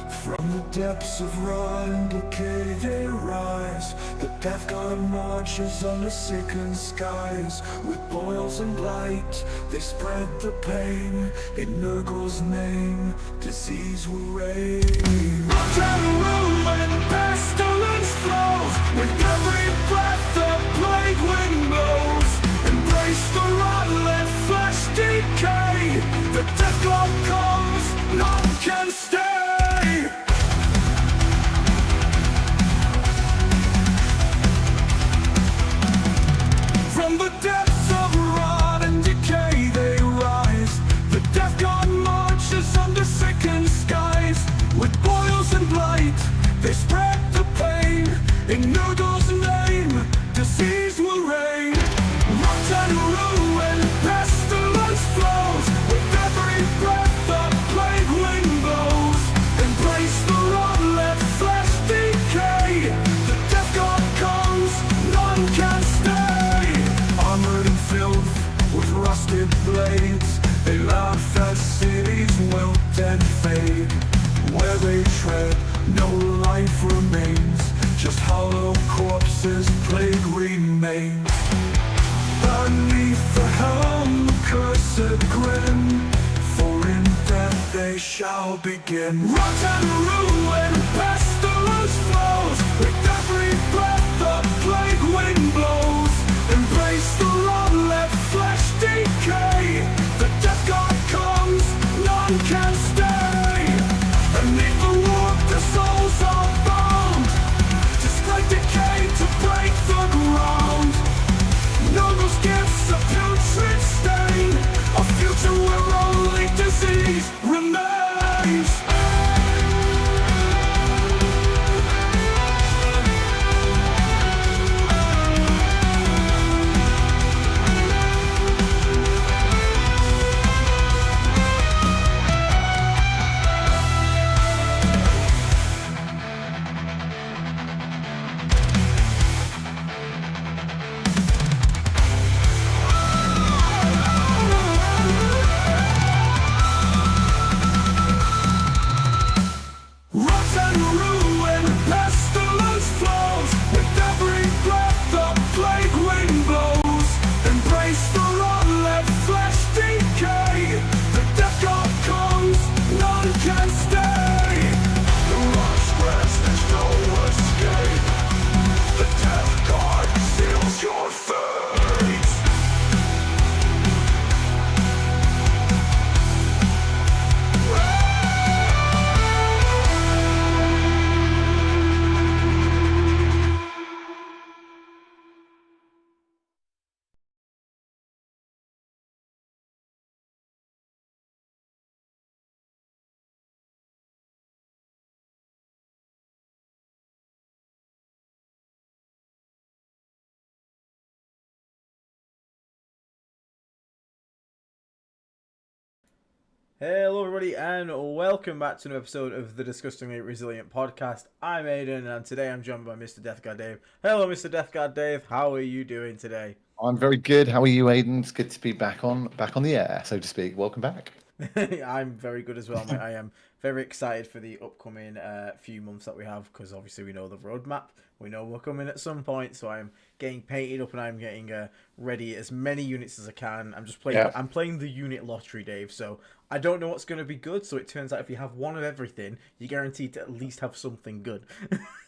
From the depths of rot and decay they rise. The death god marches on the sickened skies. With boils and blight, they spread the pain. In Nurgle's name, disease will reign. Rot and ruin, pestilence flows. With every breath the plague wind blows. Embrace the rot, let flesh decay. The death god comes, none can stay. From the depths of rot and decay they rise. The death god marches under sickened skies. With boils and blight, they spread the pain. In Nurgle's name, disease will reign. Rot and ruin, pestilence flows. With every breath the plague wind blows. Embrace the rot, let flesh decay. The death god comes, none can stay. Armored and filled with rusted blades, they laugh as cities wilt and fade. Where they tread, no life remains. Just hollow corpses, plague remains. Beneath the helm, cursed grin, for in death they shall begin. Rot and ruin, pestilence flows. With every breath the plague wind blows. Embrace the rot, let flesh decay. The death god comes, none can stay. Beneath the warp the souls are bound. To spread decay, to break the ground. Nurgle's gifts a putrid stain. A future where only disease remains. Rot and ruin, pestilence flows. With every breath the plague wind blows. Embrace the rot, let flesh decay. The death god comes, none can stay. The rot spreads, there's no escape. The death god seals your fate. Hello everybody and welcome back to an episode of the Disgustingly Resilient podcast. I'm Aiden and today I'm joined by Mr. Death God Dave. Hello Mr. Death God Dave, how are you doing today? I'm very good. How are you, Aiden? It's good to be back on the air, so to speak. Welcome back. I'm very good as well, mate. I am very excited for the upcoming few months that we have because obviously we know the roadmap. We know we're coming at some point, so I'm getting painted up and I'm getting ready as many units as I can. I'm just playing. Yeah. I'm playing the unit lottery, Dave. So I don't know what's going to be good. So it turns out if you have one of everything, you're guaranteed to at least have something good.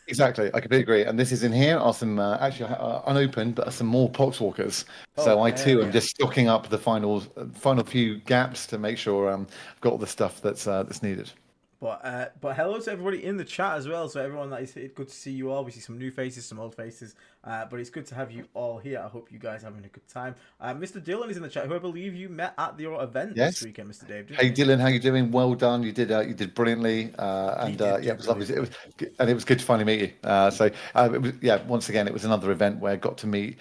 Exactly, I completely agree. And this is in here are some actually unopened, but some more Poxwalkers. So I too am just stocking up the final few gaps to make sure I've got all the stuff that's needed. But hello to everybody in the chat as well. So everyone, that is good to see you all. We see some new faces, some old faces. But it's good to have you all here. I hope you guys are having a good time. Mr. Dylan is in the chat, who I believe you met at your event this weekend, Mr. Dave. Hey Dylan, how you doing? Well done. You did brilliantly. It was lovely. It was good to finally meet you. It was, once again, it was another event where I got to meet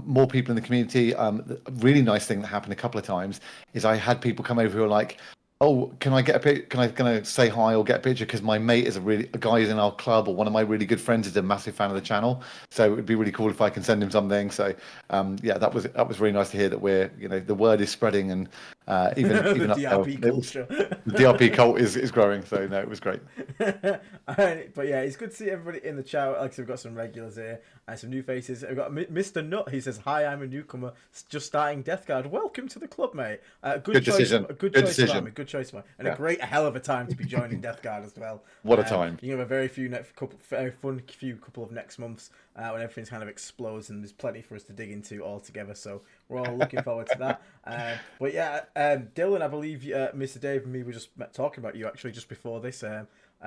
more people in the community. The really nice thing that happened a couple of times is I had people come over who are like, oh, can I get a picture? Can I say hi or get a picture? Because my mate is a guy who's in our club, or one of my really good friends is a massive fan of the channel. So it would be really cool if I can send him something. So that was really nice to hear that the word is spreading, and Even up there, DRP culture. the DRP cult is growing. So no, it was great. But yeah, it's good to see everybody in the chat. Like, so we've got some regulars here and some new faces. We've got Mr. Nut. He says, "Hi, I'm a newcomer, just starting Death Guard. Welcome to the club, mate. Good choice, decision. Good choice, decision. Good choice, man. And a hell of a time to be joining Death Guard as well. What a time! You have a very fun couple of next months when everything's kind of explodes, and there's plenty for us to dig into all together. So we're all looking forward to that. But yeah, Dylan, I believe Mr. Dave and me were just talking about you actually just before this.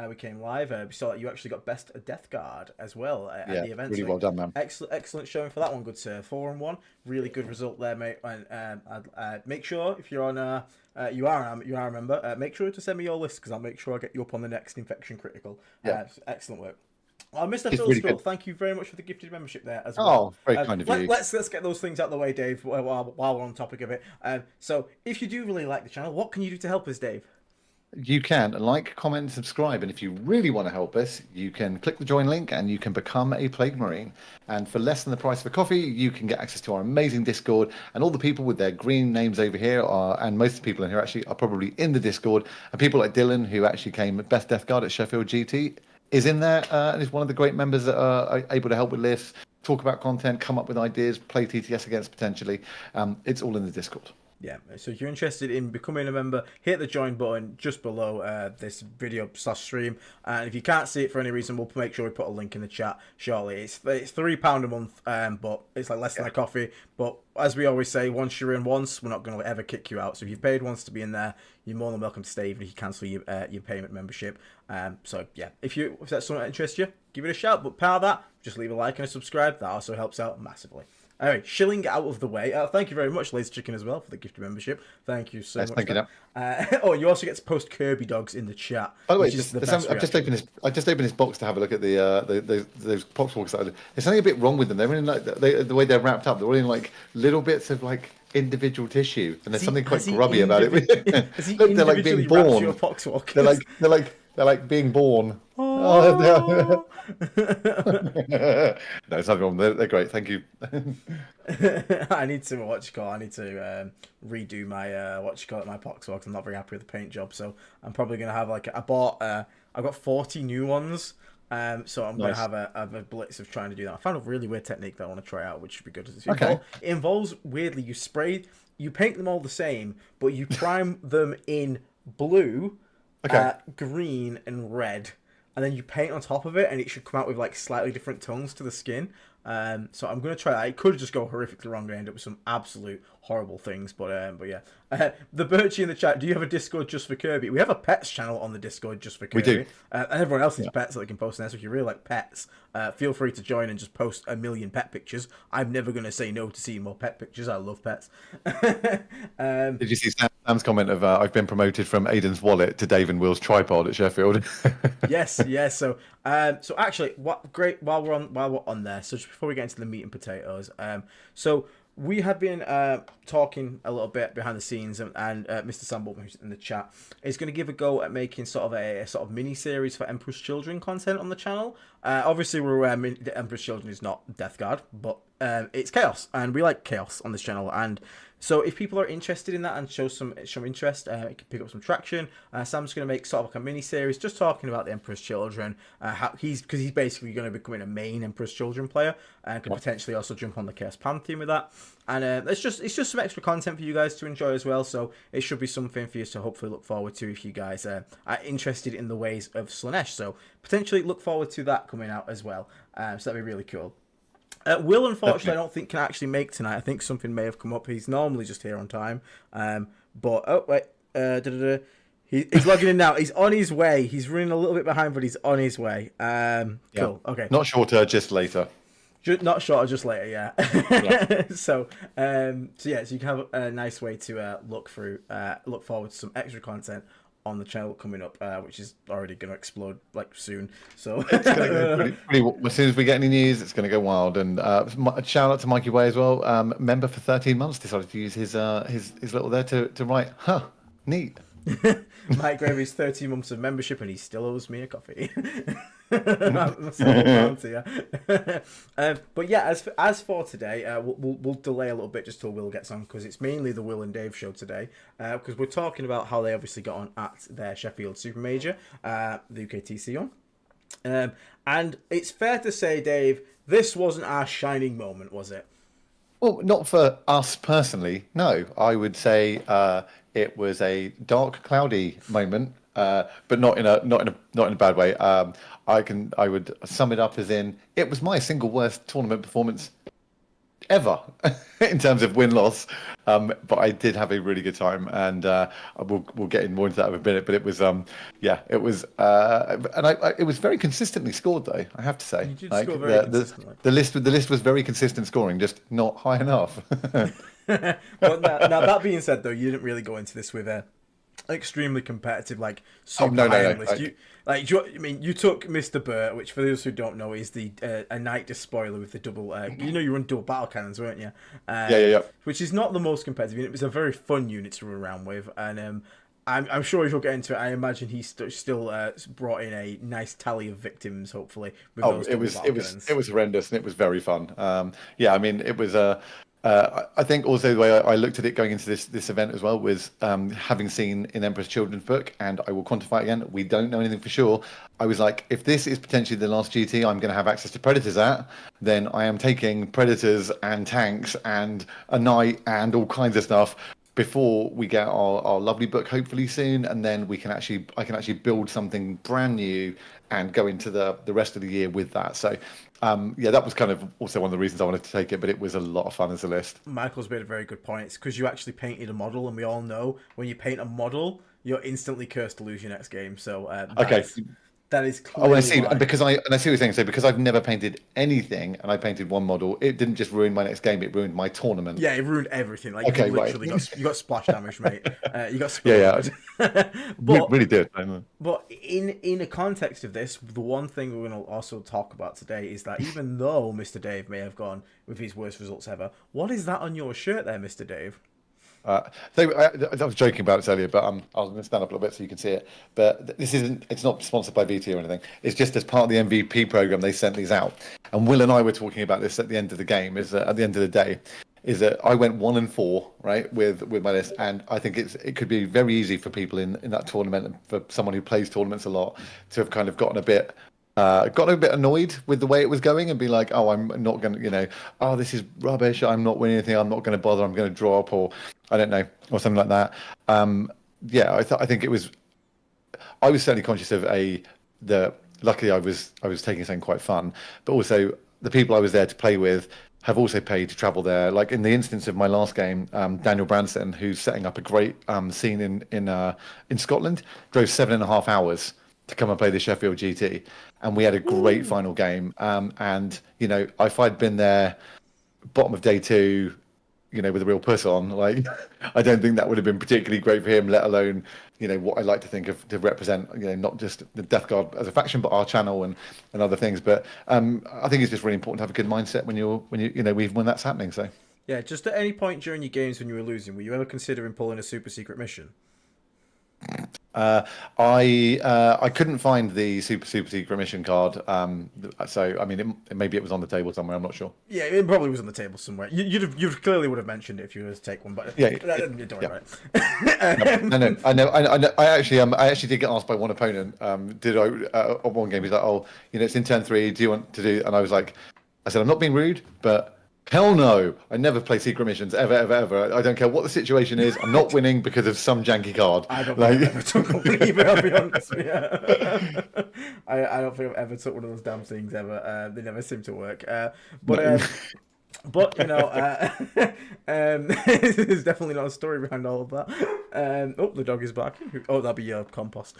We came live. We saw that you actually got best Death Guard as well at the event. Really well done, man. Excellent showing for that one. Good 4-1. Really good result there, mate. And make sure if you're on, you are a member. Make sure to send me your list because I'll make sure I get you up on the next Infection Critical. Excellent work. Mr. Phil really Spill, thank you very much for the gifted membership there as well. Oh, very kind of you. Let's get those things out of the way, Dave, while we're on the topic of it. So, if you do really like the channel, what can you do to help us, Dave? You can like, comment, subscribe, and if you really want to help us, you can click the join link and you can become a Plague Marine. And for less than the price of a coffee, you can get access to our amazing Discord, and all the people with their green names over here and most of the people in here actually are probably in the Discord. And people like Dylan, who actually came Best Death Guard at Sheffield GT, is in there and is one of the great members that are able to help with lists, talk about content, come up with ideas, play TTS against potentially. It's all in the Discord. Yeah, so if you're interested in becoming a member, hit the join button just below this video/stream. And if you can't see it for any reason, we'll make sure we put a link in the chat shortly. It's £3 a month, but it's like less than a coffee. But as we always say, once you're in once, we're not going to ever kick you out. So if you've paid once to be in there, you're more than welcome to stay, even if you cancel your payment membership. So yeah, if that's something that interests you, give it a shout. But part of that, just leave a like and a subscribe. That also helps out massively. Anyway, shilling out of the way. Thank you very much, Lazy Chicken, as well, for the gifted membership. Thank you so much. Thank you. You also get to post Kirby dogs in the chat. By the way, I've just opened his box to have a look at those Poxwalkers. There's something a bit wrong with them. They're in like the way they're wrapped up. They're all in like little bits of like individual tissue, and there's something quite grubby about it. They're like being born. They're like being born. Oh. No, it's not wrong. They're great. Thank you. I need to I need to redo my my Poxwalk. I'm not very happy with the paint job, so I'm probably gonna have I've got 40 new ones. So I'm gonna have a blitz of trying to do that. I found a really weird technique that I want to try out, which should be good. It involves weirdly you paint them all the same, but you prime them in blue, green, and red. And then you paint on top of it, and it should come out with like slightly different tones to the skin. So I'm gonna try that. It could just go horrifically wrong and end up with some absolute horrible things. But yeah, the Birchie in the chat. Do you have a Discord just for Kirby? We have a pets channel on the Discord just for Kirby. We do. And everyone else's pets that they can post in there. So if you really like pets, feel free to join and just post a million pet pictures. I'm never gonna say no to seeing more pet pictures. I love pets. Did you see Sam's comment of I've been promoted from Aiden's wallet to Dave and Will's tripod at Sheffield? Yes. So actually, while we're on there. So just before we get into the meat and potatoes, so we have been talking a little bit behind the scenes, and Mr. Sam Bolton, who's in the chat, is going to give a go at making sort of a sort of mini series for Emperor's Children content on the channel. Obviously, we're aware the Emperor's Children is not Death Guard, but it's chaos, and we like chaos on this channel. And so if people are interested in that and show some interest, it can pick up some traction. Sam's going to make sort of like a mini series just talking about the Emperor's Children, because he's basically going to be becoming a main Emperor's Children player, and could potentially also jump on the Chaos Pantheon with that. And it's just some extra content for you guys to enjoy as well. So it should be something for you to hopefully look forward to if you guys are interested in the ways of Slaanesh. So potentially look forward to that coming out as well. So that'd be really cool. Will, unfortunately, I don't think can actually make tonight. I think something may have come up. He's normally just here on time. But, oh, wait. He's logging in now. He's on his way. He's running a little bit behind, but he's on his way. Cool. Okay. Not shorter, just later. Not shorter, just later, yeah. So you can have a nice way to look forward to some extra content on the channel coming up, which is already going to explode soon. So it's going to go pretty, as soon as we get any news, it's going to go wild. And a shout out to Mikey Way as well. Member for 13 months, decided to use his little there to write. Neat. Mike Gravy's 13 months of membership and he still owes me a coffee. That's the whole bounty, yeah. But yeah, as for today, we'll delay a little bit just till Will gets on, because it's mainly the Will and Dave show today, because we're talking about how they obviously got on at their Sheffield Super Major, the UKTC on. And it's fair to say, Dave, this wasn't our shining moment, was it? Well, not for us personally. No, I would say it was a dark, cloudy moment, but not in a bad way. I would sum it up as in it was my single worst tournament performance ever in terms of win-loss, but I did have a really good time, and we'll get in more into that in a minute. But it was it was it was very consistently scored, though, I have to say. You did score very consistently. The list was very consistent scoring, just not high enough. Well, now that being said, though, you didn't really go into this with a extremely competitive, like, super high end list. You took Mr. Burt, which for those who don't know is the a knight despoiler with the double. You run double battle cannons, weren't you? Yeah. Which is not the most competitive unit. It was a very fun unit to run around with, and I'm sure as you'll get into it, I imagine he still brought in a nice tally of victims. Hopefully, with those it was horrendous, and it was very fun. I mean, it was I think also the way I looked at it going into this event as well was having seen in Emperor's Children's book, and I will quantify it again, we don't know anything for sure. I was like, if this is potentially the last GT I'm going to have access to Predators at, then I am taking Predators and tanks and a knight and all kinds of stuff before we get our lovely book hopefully soon, and then I can actually build something brand new and go into the rest of the year with that. So that was kind of also one of the reasons I wanted to take it, but it was a lot of fun as a list. Michael's made a very good point. It's because you actually painted a model, and we all know when you paint a model, you're instantly cursed to lose your next game. So that is clearly I see what you're saying. So because I've never painted anything, and I painted one model, it didn't just ruin my next game; it ruined my tournament. Yeah, it ruined everything. Like, okay, you literally you got splash damage, mate. You got spilled. But really did. But in the context of this, the one thing we're going to also talk about today is that even though Mr. Dave may have gone with his worst results ever, what is that on your shirt there, Mr. Dave? I was joking about it earlier, but I was going to stand up a little bit so you can see it. But it's not sponsored by VT or anything. It's just as part of the MVP program, they sent these out. And Will and I were talking about this at the end of the game, at the end of the day, is that I went 1-4, right, with my list. And I think it could be very easy for people in that tournament, and for someone who plays tournaments a lot, to have kind of gotten a bit annoyed with the way it was going and be like, oh, I'm not going to, this is rubbish, I'm not winning anything, I'm not going to bother, I'm going to drop, or I don't know, or something like that. I think it was, I was certainly conscious of luckily I was taking something quite fun, but also the people I was there to play with have also paid to travel there. Like in the instance of my last game, Daniel Branson, who's setting up a great scene in Scotland, drove 7.5 hours to come and play the Sheffield GT, and we had a great final game. And if I'd been there bottom of day 2, with a real puss on, like, I don't think that would have been particularly great for him, let alone what I like to think of to represent not just the Death Guard as a faction, but our channel and other things. But I think it's just really important to have a good mindset when that's happening. So yeah, just at any point during your games when you were losing, were you ever considering pulling a super secret mission? I couldn't find the super secret mission card, so I mean, maybe it was on the table somewhere. I'm not sure. Yeah, it probably was on the table somewhere. You clearly would have mentioned it if you were to take one, but don't worry about it. No, I know. I actually did get asked by one opponent. Did I on one game? He's like, "Oh, it's in turn 3. Do you want to do?" And I said, "I'm not being rude, but." Hell no! I never play secret missions ever. I don't care what the situation is. I'm not winning because of some janky card. I don't think I've ever took one either. I'll be honest with you. I don't think I've ever took one of those damn things ever. They never seem to work. But there's definitely not a story behind all of that. The dog is back. Oh, that'll be your compost.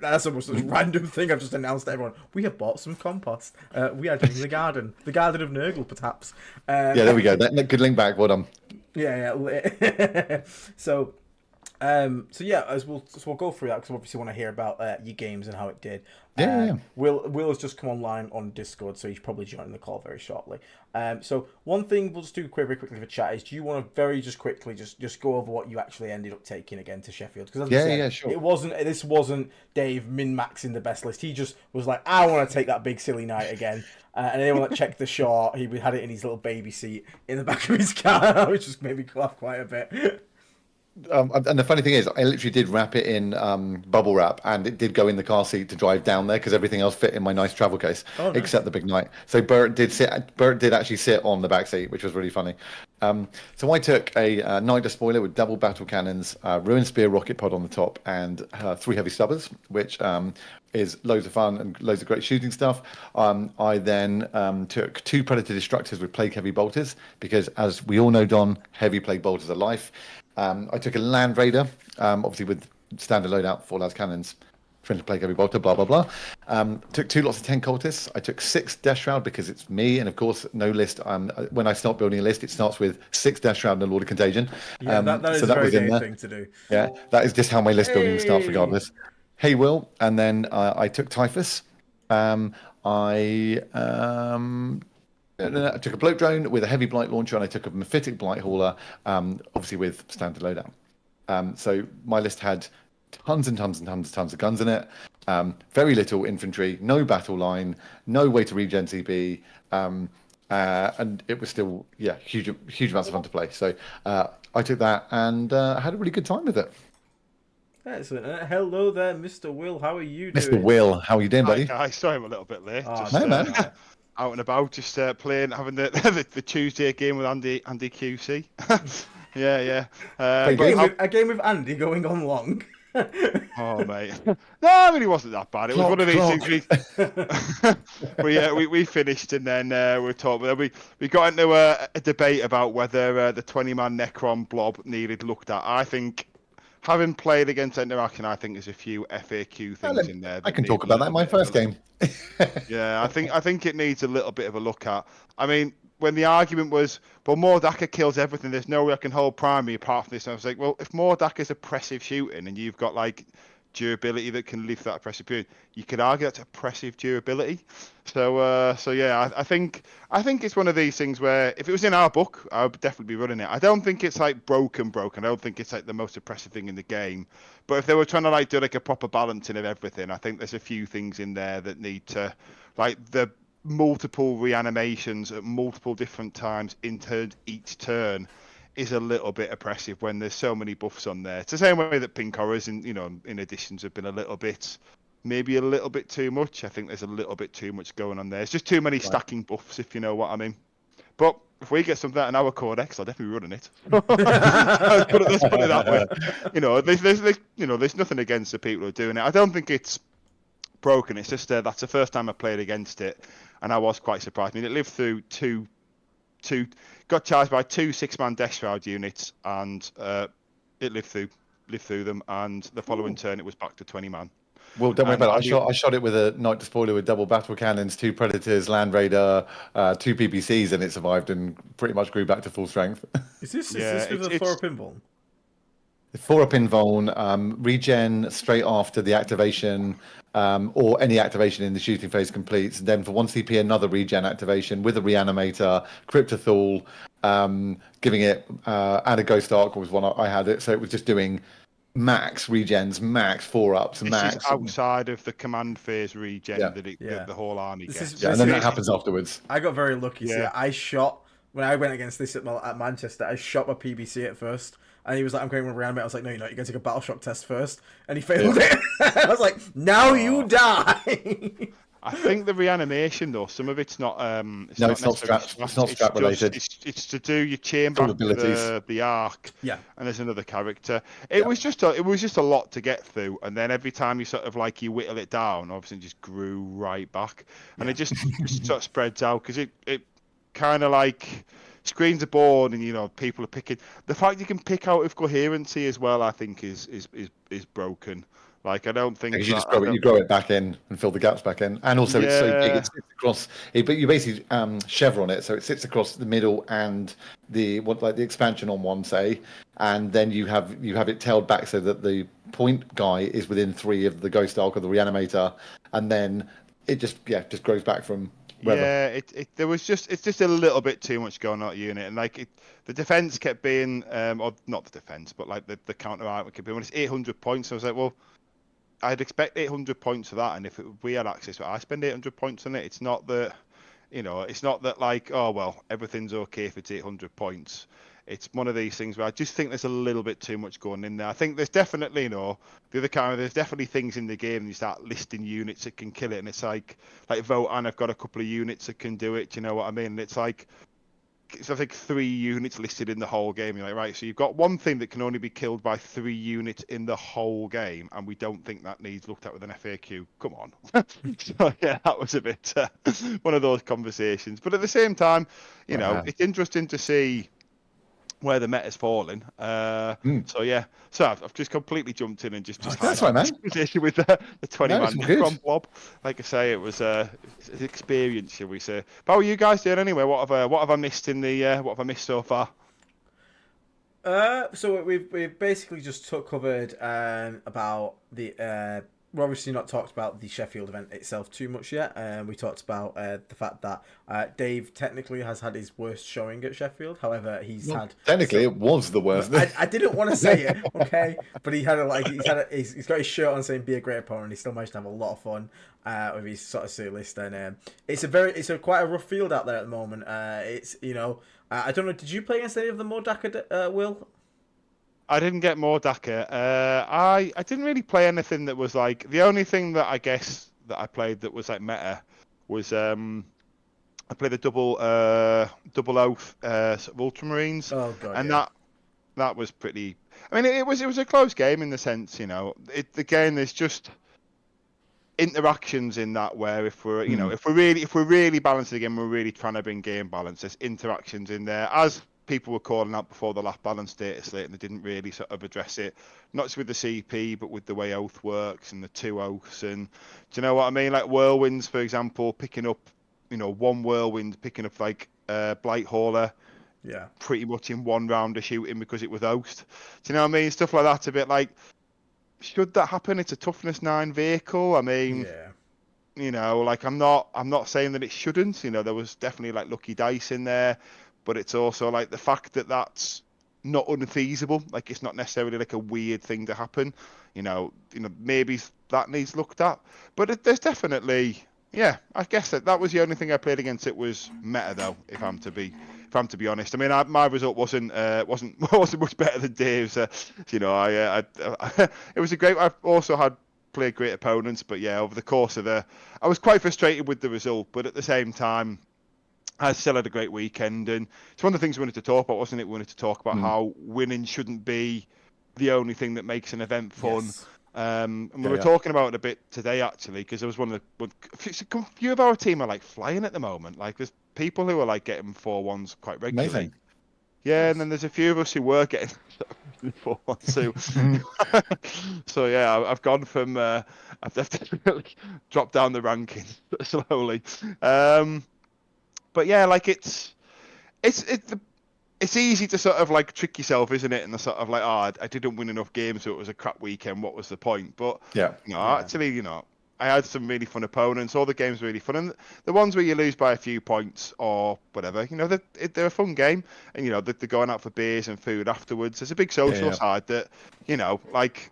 That's almost a random thing I've just announced to everyone. We have bought some compost. We are doing the garden of Nurgle, perhaps. There we go. That good link back. Well done. Yeah. So So yeah, we'll go through that because I obviously want to hear about your games and how it did. Yeah. Will has just come online on Discord, so he's probably joining the call very shortly. So one thing we'll just do very quickly for chat is, do you want to very just quickly just go over what you actually ended up taking again to Sheffield? Because as we said, Sure. this wasn't Dave min-maxing the best list. He just was like, I want to take that big silly night again. And anyone that checked the shot, he had it in his little baby seat in the back of his car, which just made me laugh quite a bit. And the funny thing is, I literally did wrap it in bubble wrap, and it did go in the car seat to drive down there because everything else fit in my nice travel case, nice. Except the big night. So Bert did actually sit on the back seat, which was really funny. So I took a Night Despoiler with double battle cannons, Ruin Spear rocket pod on the top, and 3 heavy stubbers, which is loads of fun and loads of great shooting stuff. I then took 2 Predator Destructors with Plague Heavy Bolters, because as we all know, Don, heavy Plague Bolters are life. I took a Land Raider, obviously with standard loadout, 4 las cannons, friendly Plague Heavy Bolter, blah, blah, blah. Took 2 lots of 10 cultists. I took 6 Death Shroud because it's me, and of course, no list. When I start building a list, it starts with 6 Death Shroud and a Lord of Contagion. Yeah, that is a very Dave thing to do. Yeah, that is just how my list building starts, regardless. Hey, Will, and then I took Typhus. I took a bloat drone with a heavy blight launcher, and I took a mephitic blight hauler, obviously with standard loadout. So my list had tons and tons and tons and tons of guns in it. Very little infantry, no battle line, no way to regen CP, and it was still huge amounts of fun to play. So I took that and had a really good time with it. Excellent. Hello there, Mr. Will. How are you doing? Mr. Will, how are you doing, buddy? Hi, sorry I'm a little bit late. No, man. Out and about, just playing, having the Tuesday game with Andy QC. yeah. A game with Andy going on long. Oh mate, no, it really wasn't that bad. It was one of these things. We finished, and then we were talking. We got into a debate about whether the 20-man Necron blob needed looked at. I think, having played against Interaction, I think there's a few FAQ things in there. I can talk about that in my first game. Yeah, I think it needs a little bit of a look at. I mean, when the argument was, well, Mordaka kills everything, there's no way I can hold primary apart from this. And I was like, well, if Mordaka's oppressive shooting and you've got like durability that can lift that oppressive period, you could argue that's oppressive durability. So yeah, I think it's one of these things where if it was in our book, I would definitely be running it. I don't think it's like broken. I don't think it's like the most oppressive thing in the game. But if they were trying to like do like a proper balancing of everything, I think there's a few things in there that need to, like the multiple reanimations at multiple different times into each turn is a little bit oppressive when there's so many buffs on there. It's the same way that pink horrors in additions have been maybe a little bit too much. I think there's a little bit too much going on there. It's just too many stacking buffs, if you know what I mean. But if we get something out in our codex, I'll definitely be running it. Let's put it that way. There's nothing against the people who are doing it. I don't think it's broken. It's just that's the first time I played against it, and I was quite surprised. I mean, it lived through got charged by 2 6-man Death Shroud units, and it lived through them. And the following turn, it was back to 20-man. Well, don't worry about it. I shot it with a Night Despoiler with double battle cannons, 2 Predators, Land Raider, 2 PPCs, and it survived and pretty much grew back to full strength. Is this with a 4-up invuln? 4-up invuln, regen straight after the activation, or any activation in the shooting phase completes. And then for 1 CP, another regen activation with a reanimator, Cryptothul, giving it, and a Ghost Arc was one I had it. So it was just doing max regens, max 4-ups, max. This is outside of the command phase regen that the whole army gets. And then that happens afterwards. I got very lucky. Yeah. I shot, when I went against this at Manchester, I shot my PBC at first. And he was like, I'm going to reanimate. I was like, no, you're not. You're going to take a battle shock test first. And he failed it. I was like, now you die. I think the reanimation, though, some of it's not. It's not strap related. It's to do your chain back to the arc. Yeah. And there's another character. It was just a lot to get through. And then every time you sort of like you whittle it down, obviously it just grew right back. And it just sort of spreads out because it kind of like screens are bored, and people are picking. The fact you can pick out of coherency as well, I think, is broken. Like, I don't think Because you just that. you grow it back in and fill the gaps back in, and also it's so big Yeah. it sits across. But you basically chevron it, so it sits across the middle and the expansion on one, say, and then you have it tailed back so that the point guy is within 3 of the ghost arc or the reanimator, and then it just grows back from wherever. Yeah, it's just a little bit too much going on at unit, and like the defense kept being, or not the defense, but like the counter argument kept being, well, it's 800 points. So I was like, well, I'd expect 800 points for that, and if we had access to it, I spend 800 points on it. It's not that, it's not that like, oh well, everything's okay if it's 800 points. It's one of these things where I just think there's a little bit too much going in there. I think there's definitely, the other kind of, there's definitely things in the game and you start listing units that can kill it, and it's like Votan, I've got a couple of units that can do it. Do you know what I mean? And it's like, I think 3 units listed in the whole game. You're like, right, so you've got one thing that can only be killed by 3 units in the whole game, and we don't think that needs looked at with an FAQ. Come on. So yeah, that was a bit one of those conversations. But at the same time, it's interesting to see where the meta's falling. So yeah, so I've just completely jumped in and just that's right, man. With the 20-man No, Necron blob. Like I say, it was an experience, shall we say? But how are you guys doing anyway? What have I missed in the what have I missed so far? So we've basically just covered about the. We're obviously not talked about the Sheffield event itself too much yet. We talked about the fact that Dave technically has had his worst showing at Sheffield. However, he's had it was the worst. I didn't want to say it, okay, but he had he's got his shirt on saying "Be a great opponent." He still managed to have a lot of fun with his sort of silly list, and it's quite a rough field out there at the moment. It's I don't know. Did you play against any of the Mordaka, Will? I didn't get Mordaka. I didn't really play anything that was like, the only thing that I guess that I played that was like meta was I played the double oath sort of Ultramarines. Oh god, and yeah. that was pretty. I mean, it was a close game in the sense, again, there's just interactions in that where if we're if we're really balanced again, we're really trying to bring game balance. There's interactions in there, as people were calling out before the last balance data slate, and they didn't really sort of address it, not just with the CP, but with the way oath works and the 2 oaths. And do you know what I mean? Like whirlwinds, for example, picking up, one whirlwind, picking up like Blight Hauler, Yeah. pretty much in 1 round of shooting because it was oath. Do you know what I mean? Stuff like that's a bit like, should that happen? It's a toughness 9 vehicle. I mean, yeah. like I'm not saying that it shouldn't. There was definitely like lucky dice in there. But it's also like the fact that that's not unfeasible. Like it's not necessarily like a weird thing to happen. Maybe that needs looked at. But there's definitely, yeah. I guess that was the only thing I played against. It was meta though. If I'm to be honest, I mean, my result wasn't much better than Dave's. It was a great. I've also had played great opponents, but yeah, over the course of I was quite frustrated with the result. But at the same time, I still had a great weekend, and it's one of the things we wanted to talk about, wasn't it? We wanted to talk about how winning shouldn't be the only thing that makes an event fun. Yes. And we were talking about it a bit today, actually, because there was a few of our team are like flying at the moment. Like there's people who are like getting 4-1s quite regularly. Amazing. Yeah, and then there's a few of us who were getting 4-1s too. So yeah, I've gone from I've definitely dropped down the rankings slowly. But yeah, like it's easy to sort of like trick yourself, isn't it? And the sort of like, I didn't win enough games, so it was a crap weekend. What was the point? But actually, I had some really fun opponents. All the games were really fun, and the ones where you lose by a few points or whatever, they're a fun game. And they're going out for beers and food afterwards. There's a big social side that, like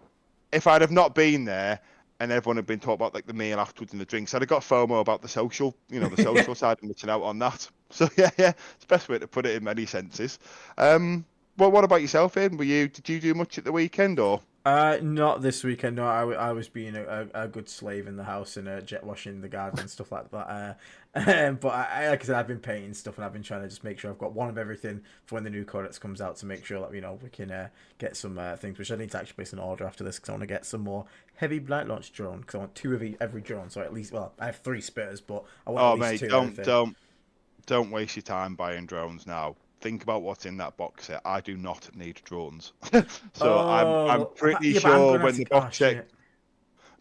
if I'd have not been there, and everyone had been talking about like the meal afterwards and the drinks, I'd have got FOMO about the social, the social side and missing out on that. So yeah, it's the best way to put it in many senses. Well, what about yourself, Ian? Did you do much at the weekend or? Not this weekend. No, I was being a good slave in the house and jet washing the garden and stuff like that. But like I said, I've been painting stuff and I've been trying to just make sure I've got one of everything for when the new codex comes out to make sure that we can get some things. Which I need to actually place an order after this because I want to get some more heavy blight launch drone because I want 2 of every drone. So at least, I have 3 spitters, but I want at least 2. Don't waste your time buying drones now. Think about what's in that box set. I do not need drones. So I'm pretty sure when the box set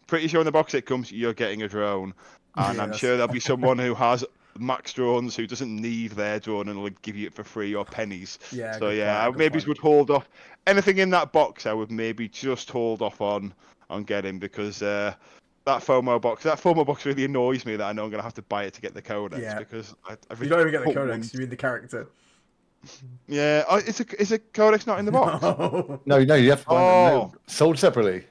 pretty sure in the box it comes, you're getting a drone. And I'm sure there'll be someone who has max drones who doesn't need their drone and will give you it for free or pennies. Yeah. So I maybe would hold off anything in that box. I would maybe just hold off on getting, because that FOMO box really annoys me that I know I'm gonna have to buy it to get the codex, because I you don't even get the codex. You mean the character? Yeah. Oh, is a codex not in the box? No, you have to buy them sold separately.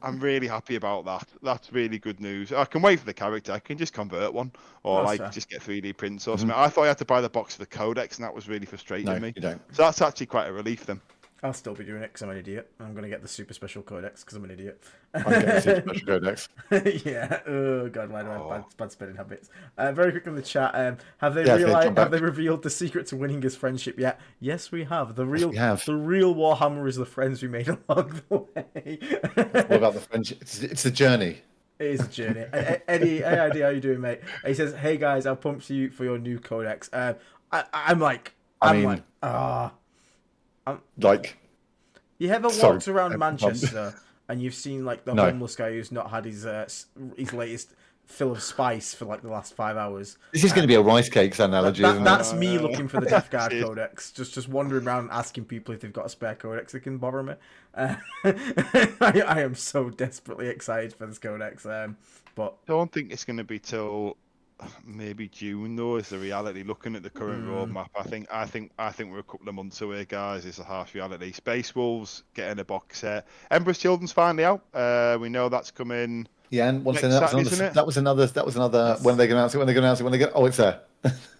I'm really happy about that. That's really good news. I can wait for the character. I can just convert one, or just get 3D prints or something. I thought I had to buy the box for the codex, and that was really frustrating me. You don't. So that's actually quite a relief then. I'll still be doing it because I'm an idiot. I'm going to get the super special codex because I'm an idiot. I'm getting the super special codex. Yeah. Oh god, why do I have bad spelling habits? Very quick in the chat. Have they realized? Have they revealed the secret to winning his friendship yet? Yes, we have. The real Warhammer is the friends we made along the way. What about the friendship? It's a journey. It is a journey. Eddie, hey, how you doing, mate? He says, "Hey guys, I'll pump you for your new codex." I'm like, you ever walked around Manchester and you've seen like the homeless guy who's not had his latest fill of spice for like the last 5 hours? This is going to be a rice cakes analogy, isn't it? That's me looking for the Death Guard codex, just wandering around asking people if they've got a spare codex they can borrow me. I am so desperately excited for this codex, but I don't think it's going to be till maybe June though. Is the reality? Looking at the current roadmap, I think we're a couple of months away, guys. It's a harsh reality. Space Wolves getting a box set. Emperor's Children's finally out. We know that's coming. Yeah, and once that was another. When are they going to announce it? When are they going to announce it? When they get? Oh, it's there.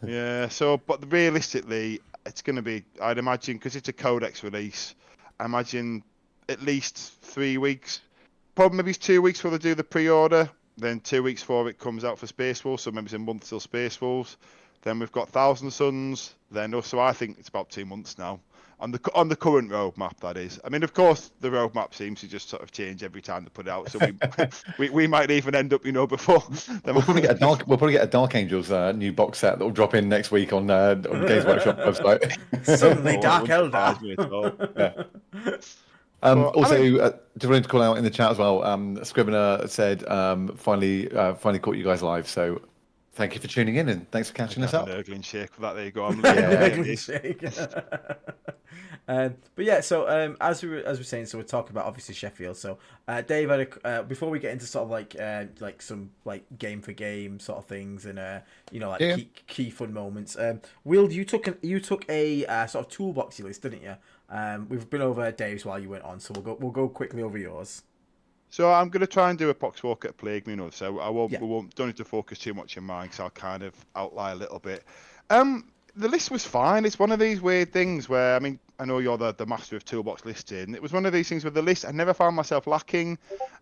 Yeah. So, but realistically, it's going to be. I'd imagine, because it's a codex release. I imagine at least 3 weeks. Probably maybe it's 2 weeks before they do the pre-order. Then 2 weeks before it comes out for Space Wolves, so maybe it's a month till Space Wolves. Then we've got Thousand Suns. Then also, I think it's about 2 months now on the current roadmap. That is. I mean, of course, the roadmap seems to just sort of change every time they put it out. So we might even end up, before. We'll probably get a Dark Angels new box set that will drop in next week on Games Workshop website. Suddenly, Dark Eldar. Just wanted to call out in the chat as well. Scrivener said, finally caught you guys live. So thank you for tuning in and thanks for catching us up. Nurgling shake for that. There you go. But yeah, so as we were saying, so we're talking about obviously Sheffield. So Dave had before we get into sort of like some like game for game sort of things and key fun moments. Will, you took a sort of toolboxy list, didn't you? We've been over Dave's while you went on, so we'll go quickly over yours. So I'm going to try and do a box walk at Plague Me, so don't need to focus too much on mine, because I'll kind of outline a little bit. The list was fine. It's one of these weird things where, I mean, I know you're the master of toolbox listing. It was one of these things with the list, I never found myself lacking.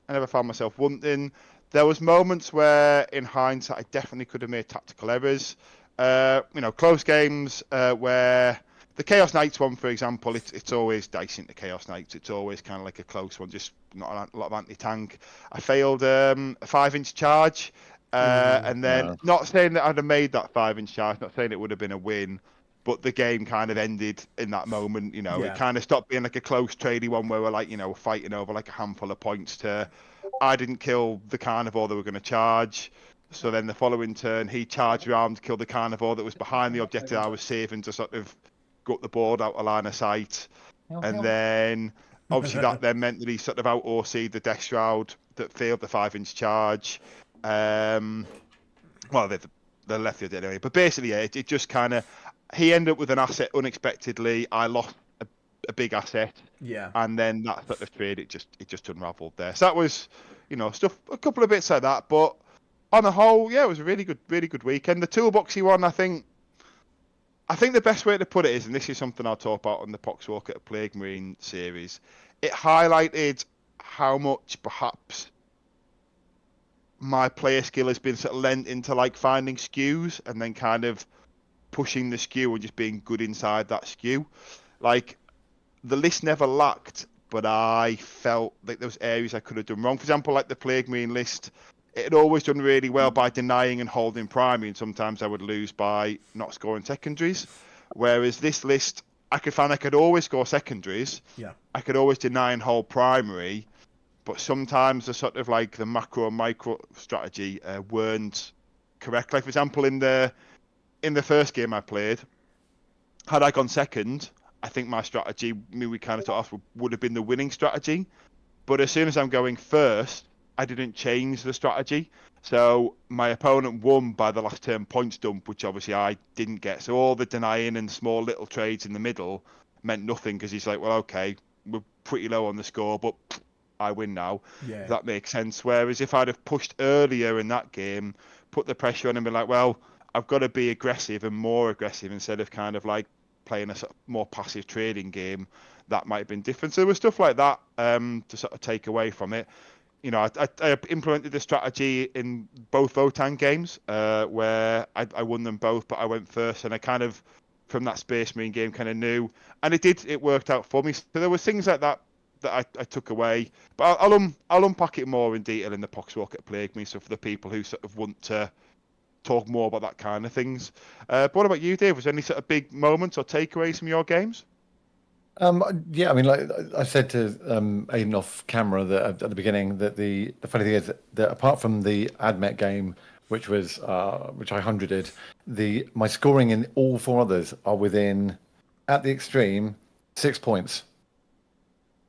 I never found myself wanting. There was moments where, in hindsight, I definitely could have made tactical errors. Close games where the Chaos Knights one, for example, it's always dicing to Chaos Knights. It's always kind of like a close one, just not a lot of anti-tank. I failed a 5-inch charge. And then, not saying that I'd have made that 5-inch charge, not saying it would have been a win, but the game kind of ended in that moment. It kind of stopped being like a close tradie one where we're like, fighting over like a handful of points to, I didn't kill the carnivore they were going to charge. So then the following turn, he charged around to kill the carnivore that was behind the objective I was saving to sort of go up the board out of line of sight. And then, obviously, that then meant that he sort of out-OC'd the Death Shroud that failed the 5-inch charge. Well, they left it anyway. But basically, it just kind of, he ended up with an asset unexpectedly. I lost a big asset. Yeah. And then that sort of trade, it just unravelled there. So that was, stuff, a couple of bits like that. But on the whole, yeah, it was a really good weekend. The toolboxy one, I think the best way to put it is, and this is something I'll talk about on the Poxwalker at Plague Marine series, it highlighted how much perhaps my player skill has been sort of lent into like finding skews and then kind of pushing the skew and just being good inside that skew. Like, the list never lacked, but I felt like there was areas I could have done wrong. For example, like the Plague Marine list, it had always done really well by denying and holding primary, and sometimes I would lose by not scoring secondaries. Whereas this list, I could find I could always score secondaries. Yeah. I could always deny and hold primary, but sometimes the sort of like the macro and micro strategy weren't correct. Like for example, in the first game I played, had I gone second, I think my strategy, we kind of thought off, would have been the winning strategy. But as soon as I'm going first, I didn't change the strategy. So my opponent won by the last turn points dump, which obviously I didn't get. So all the denying and small little trades in the middle meant nothing because he's like, well, okay, we're pretty low on the score, but I win now. Yeah. If that makes sense. Whereas if I'd have pushed earlier in that game, put the pressure on him and be like, well, I've got to be aggressive and more aggressive instead of kind of like playing a sort of more passive trading game, that might have been different. So there was stuff like that to sort of take away from it. You know, I implemented the strategy in both Votann games where I won them both, but I went first, and I kind of, from that Space Marine game, kind of knew, and it worked out for me. So there were things like that I took away, but I'll unpack it more in detail in the Poxwalk at Plague Me, so for the people who sort of want to talk more about that kind of things. But what about you, Dave? Was there any sort of big moments or takeaways from your games? Yeah, I mean, like I said to Aiden off camera that at the beginning, that the funny thing is that apart from the AdMech game, which I hundreded, my scoring in all 4 others are within, at the extreme, 6 points.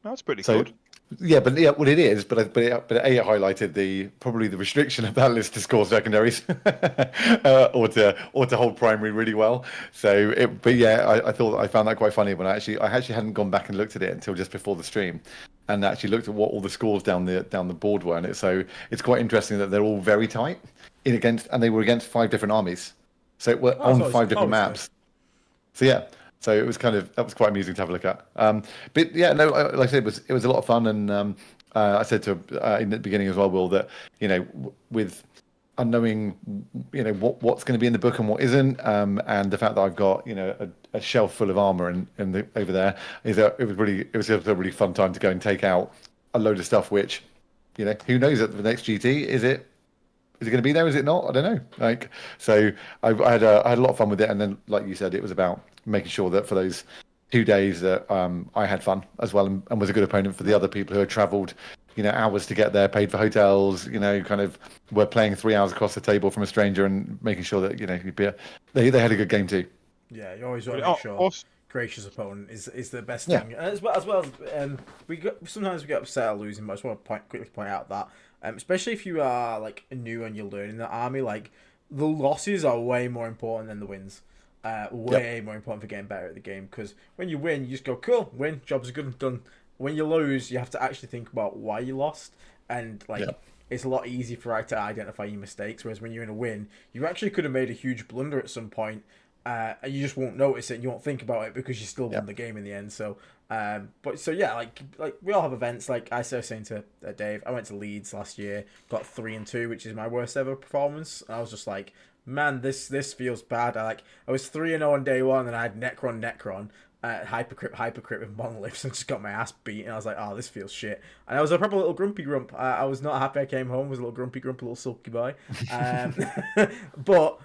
That's pretty good. Yeah, but well, it is, but it highlighted probably the restriction of that list to score secondaries, or to hold primary really well. But yeah, I thought I found that quite funny when I actually hadn't gone back and looked at it until just before the stream, and actually looked at what all the scores down the board were, and it's quite interesting that they're all very tight and they were against 5 different armies, so it were on 5 different maps. So yeah. So that was quite amusing to have a look at. But yeah, no, like I said, it was a lot of fun, and I said to in the beginning as well, Will, that with unknowing what's going to be in the book and what isn't, and the fact that I've got a shelf full of armor over there, it was just a really fun time to go and take out a load of stuff. Which who knows at the next GT is it going to be there? Is it not? I don't know. So I had a lot of fun with it, and then like you said, it was about making sure that for those 2 days that I had fun as well, and was a good opponent for the other people who had travelled hours to get there, paid for hotels, kind of were playing 3 hours across the table from a stranger, and making sure that they had a good game too. Yeah, you always want to make sure gracious opponent is the best thing. And as well as sometimes we get upset at losing, but I just want to quickly point out that especially if you are like new and you're learning the army, like the losses are way more important than the wins. Way more important for getting better at the game, because when you win, you just go, cool, win, job's good and done. When you lose, you have to actually think about why you lost, and it's a lot easier for you to identify your mistakes, whereas when you're in a win, you actually could have made a huge blunder at some point, and you just won't notice it, and you won't think about it because you still won the game in the end. So like we all have events. Like I was saying to Dave, I went to Leeds last year, got 3-2, which is my worst ever performance, and I was just like, man, this feels bad. I was 3-0 on day 1, and I had Necron, Hypercrypt with monoliths, and just got my ass beat. And I was like, oh, this feels shit. And I was a proper little grumpy grump. I was not happy. I came home, was a little grumpy grump, a little sulky boy. But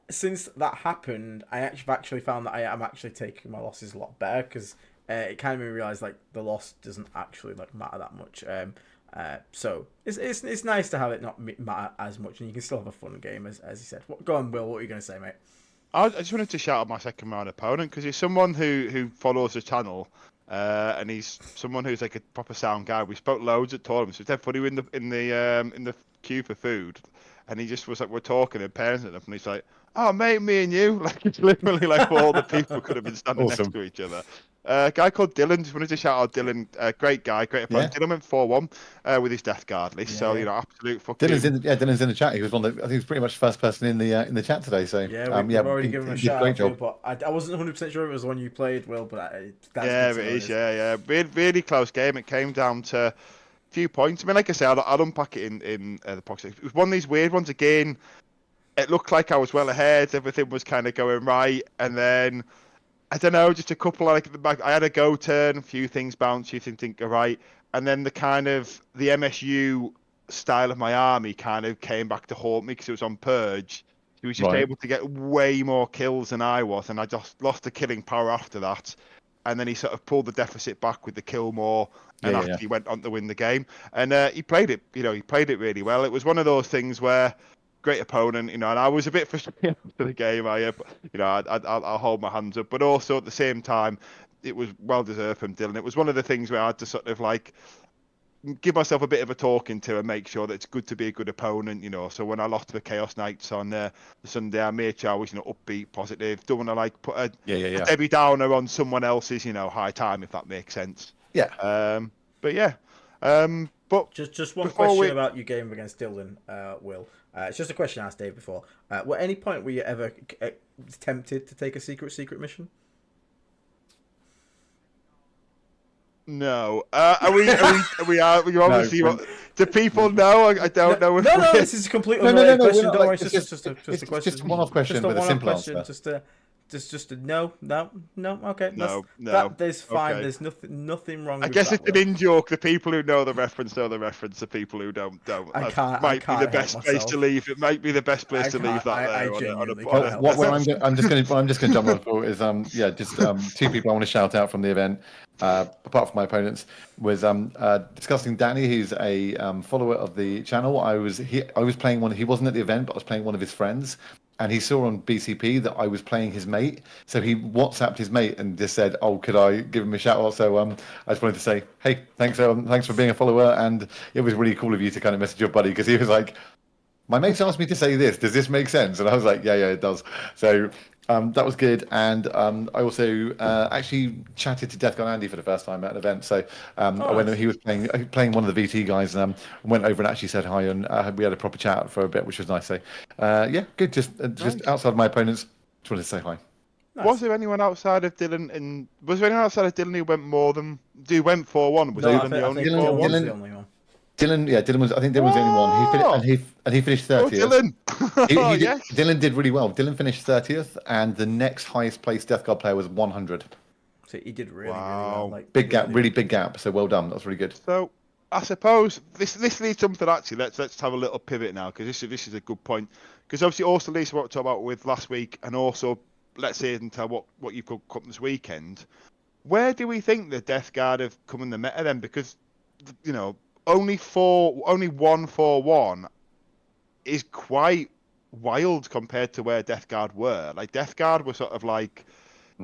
since that happened, I actually found that I am actually taking my losses a lot better, because it kind of made me realize like the loss doesn't actually matter that much. So it's nice to have it not matter as much, and you can still have a fun game, as you said. Go on, Will. What are you going to say, mate? I just wanted to shout out my second round opponent, because he's someone who follows the channel, and he's someone who's like a proper sound guy. We spoke loads at tournaments. It's dead funny in the queue for food, and he just was like, we're talking and parenting and he's like, oh mate, me and you, like it's literally like all the people could have been standing next to each other. A guy called Dylan, just wanted to shout out Dylan, great guy, great opponent. Dylan went 4-1 with his Death Guard list, so absolute fucking. Dylan's in the chat. He was I think he was pretty much the first person in the chat today. So we've already given him a shout out. But I wasn't 100% sure if it was the one you played, Will, but that's it is. Yeah. Really close game. It came down to a few points. I mean, like I said, I'd unpack it in the proxy. It was one of these weird ones again. It looked like I was well ahead. Everything was kind of going right, and then I don't know, just a couple like at the back. I had a go turn, a few things bounce, you think are right, and then the MSU style of my army kind of came back to haunt me because it was on purge. He was just able to get way more kills than I was, and I just lost the killing power after that. and then he sort of pulled the deficit back with the kill more, and Yeah, actually went on to win the game. And he played it, he played it really well. It was one of those things where great opponent, and I was a bit frustrated after the game. I'll hold my hands up, but also at the same time, it was well deserved from Dylan. It was one of the things where I had to sort of like give myself a bit of a talking to and make sure that it's good to be a good opponent, So when I lost to the Chaos Knights on the Sunday, I made sure I was, upbeat, positive. Don't want to like put a Debbie Downer on someone else's, high time, if that makes sense. Yeah. But yeah. But just one question about your game against Dylan, Will. It's just a question I asked Dave before. At any point were you ever tempted to take a secret mission? No. We obviously. No, Do people know? I don't know. No. This is a completely unrelated question. Don't worry. It's just a question. Just a one-off question, but a simple answer. Just a no. Okay. No. That is fine. Okay. There's nothing wrong. I guess it's an in-joke. The people who know the reference know the reference. The people who don't. I can't. Might be the best place to leave. It might be the best place to leave that there. I'm just going to jump on for is two people I want to shout out from the event. Apart from my opponents, was discussing Danny, who's a follower of the channel. I was playing one. He wasn't at the event, but I was playing one of his friends. And he saw on BCP that I was playing his mate, so he WhatsApped his mate and just said, "Oh, could I give him a shout out?" So I just wanted to say, "Hey, thanks for being a follower, and it was really cool of you to kind of message your buddy," because he was like, "My mate's asked me to say this. Does this make sense?" And I was like, "Yeah, it does." So that was good, and I also actually chatted to Death God Andy for the first time at an event. So when he was playing one of the VT guys, went over and actually said hi, and we had a proper chat for a bit, which was nice. So good. Just outside of my opponents, just wanted to say hi. Nice. Was there anyone outside of Dylan? Who went 4-1? Was Dylan the only 4-1? Dylan was. I think Dylan was the only one. He finished 30th. Dylan! Dylan did really well. Dylan finished 30th, and the next highest placed Death God player was 100. So he did really well. Like, big gap, really big gap. So well done. That's really good. So I suppose this leads something actually. Let's have a little pivot now, because this is a good point. Because obviously also leads to what we talked about with last week, and also let's say and tell what you've got come this weekend. Where do we think the Death Guard have come in the meta then? Because only 1-4-1 is quite wild compared to where Death Guard were. Like Death Guard were sort of like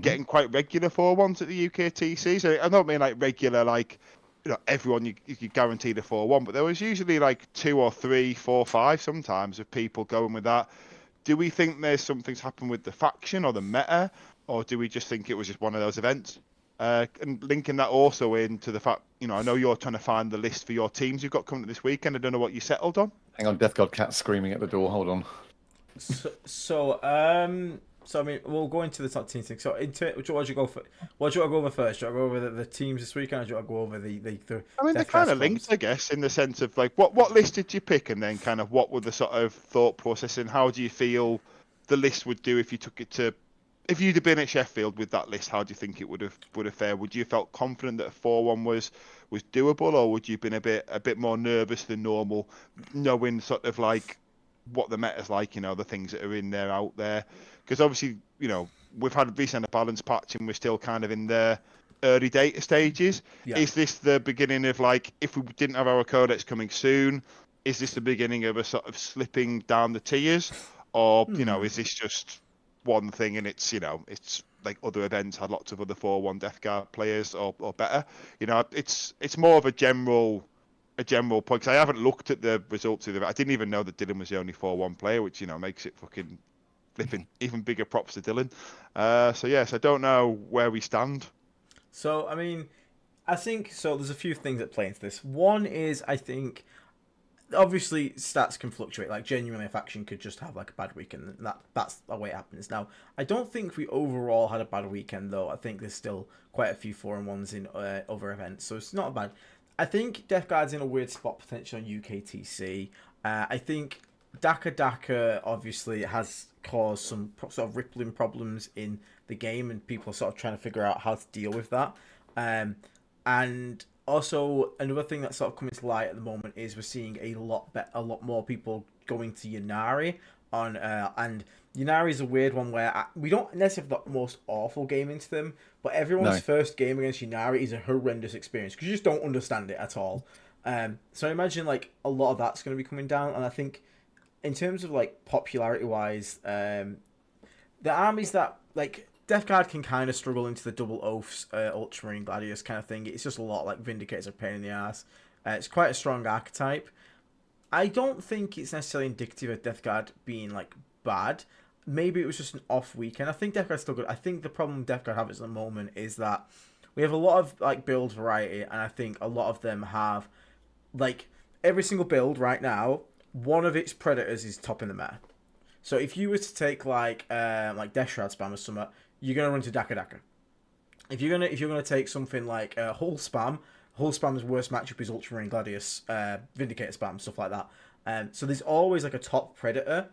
getting quite regular 4-1s at the UKTC. So I don't mean like regular, like everyone you guaranteed a 4-1, but there was usually like 2 or 3, 4, 5 sometimes of people going with that. Do we think there's something's happened with the faction or the meta, or do we just think it was just one of those events? And linking that also into the fact, I know you're trying to find the list for your teams you've got coming this weekend. I don't know what you settled on. Hang on, Death God Cat screaming at the door. Hold on. So I mean, we'll go into the top team thing. So, what do you go for? What do you want to go over first? Do you want to go over the teams this weekend, or do you want to go over the I mean, they're kind of linked, I guess, in the sense of like, what list did you pick, and then kind of what were the sort of thought process, and how do you feel the list would do if you took it to? If you'd have been at Sheffield with that list, how do you think it would have fared? Would you have felt confident that a 4-1 was doable, or would you have been a bit more nervous than normal, knowing sort of like what the meta's like, the things that are in there out there? Because obviously, we've had a recent balance patch, and we're still kind of in the early data stages. Yeah. Is this the beginning of like, if we didn't have our codex coming soon, is this the beginning of a sort of slipping down the tiers, or is this just one thing, and it's it's like other events had lots of other 4-1 Death Guard players or better? It's more of a general point, because I haven't looked at the results of it. I didn't even know that Dylan was the only 4-1 player, which makes it fucking flipping even bigger props to Dylan. So yes, I don't know where we stand. So I mean, I think so. There's a few things that play into this. One is, I think, obviously stats can fluctuate. Like genuinely, a faction could just have like a bad weekend. That's the way it happens. Now, I don't think we overall had a bad weekend though. I think there's still quite a few 4-1s in other events, so it's not bad. I think Death Guard's in a weird spot potentially on UKTC. I think Daka obviously has caused some sort of rippling problems in the game, and people are sort of trying to figure out how to deal with that. And also, another thing that's sort of coming to light at the moment is we're seeing a lot more people going to Yanari on, and Yunari's a weird one where we don't necessarily have the most awful game into them, but everyone's first game against Yunari is a horrendous experience because you just don't understand it at all. So I imagine like a lot of that's going to be coming down, and I think in terms of like popularity wise, the armies that like Death Guard can kind of struggle into the double oaths, Ultramarine Gladius kind of thing. It's just a lot like Vindicators are a pain in the ass. It's quite a strong archetype. I don't think it's necessarily indicative of Death Guard being like bad. Maybe it was just an off weekend. I think Death Guard's still good. I think the problem Death Guard have at the moment is that we have a lot of like build variety, and I think a lot of them have like every single build right now, one of its predators is top in the meta. So if you were to take like Death Shroud spam or something, you're gonna run to Daka Daka. If you're gonna take something like Hull Spam's worst matchup is Ultramarine Gladius, Vindicator spam, stuff like that. So there's always like a top predator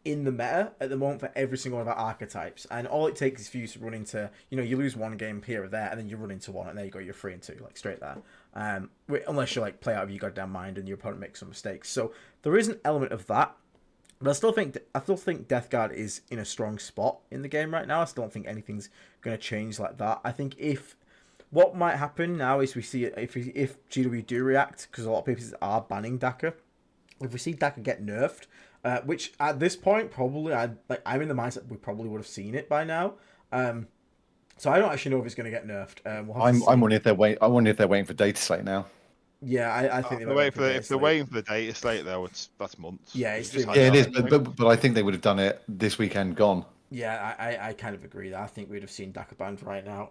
in the meta at the moment for every single one of our archetypes, and all it takes is for you to run into, you lose one game here or there, and then you run into one, and there you go, you're 3-2, like straight there. Unless you like play out of your goddamn mind and your opponent makes some mistakes. So there is an element of that, but I still think Death Guard is in a strong spot in the game right now. I still don't think anything's going to change like that. I think what might happen now is we see if GW do react, because a lot of people are banning Daka. If we see Daka get nerfed, which at this point probably I'm in the mindset we probably would have seen it by now. So I don't actually know if it's going to get nerfed. I'm wondering if they're waiting for data slate now. Yeah, I think if they're waiting for the data slate though, that's months. Yeah, it's it is, but I think they would have done it this weekend gone. Yeah, I kind of agree that I think we'd have seen Daka banned right now.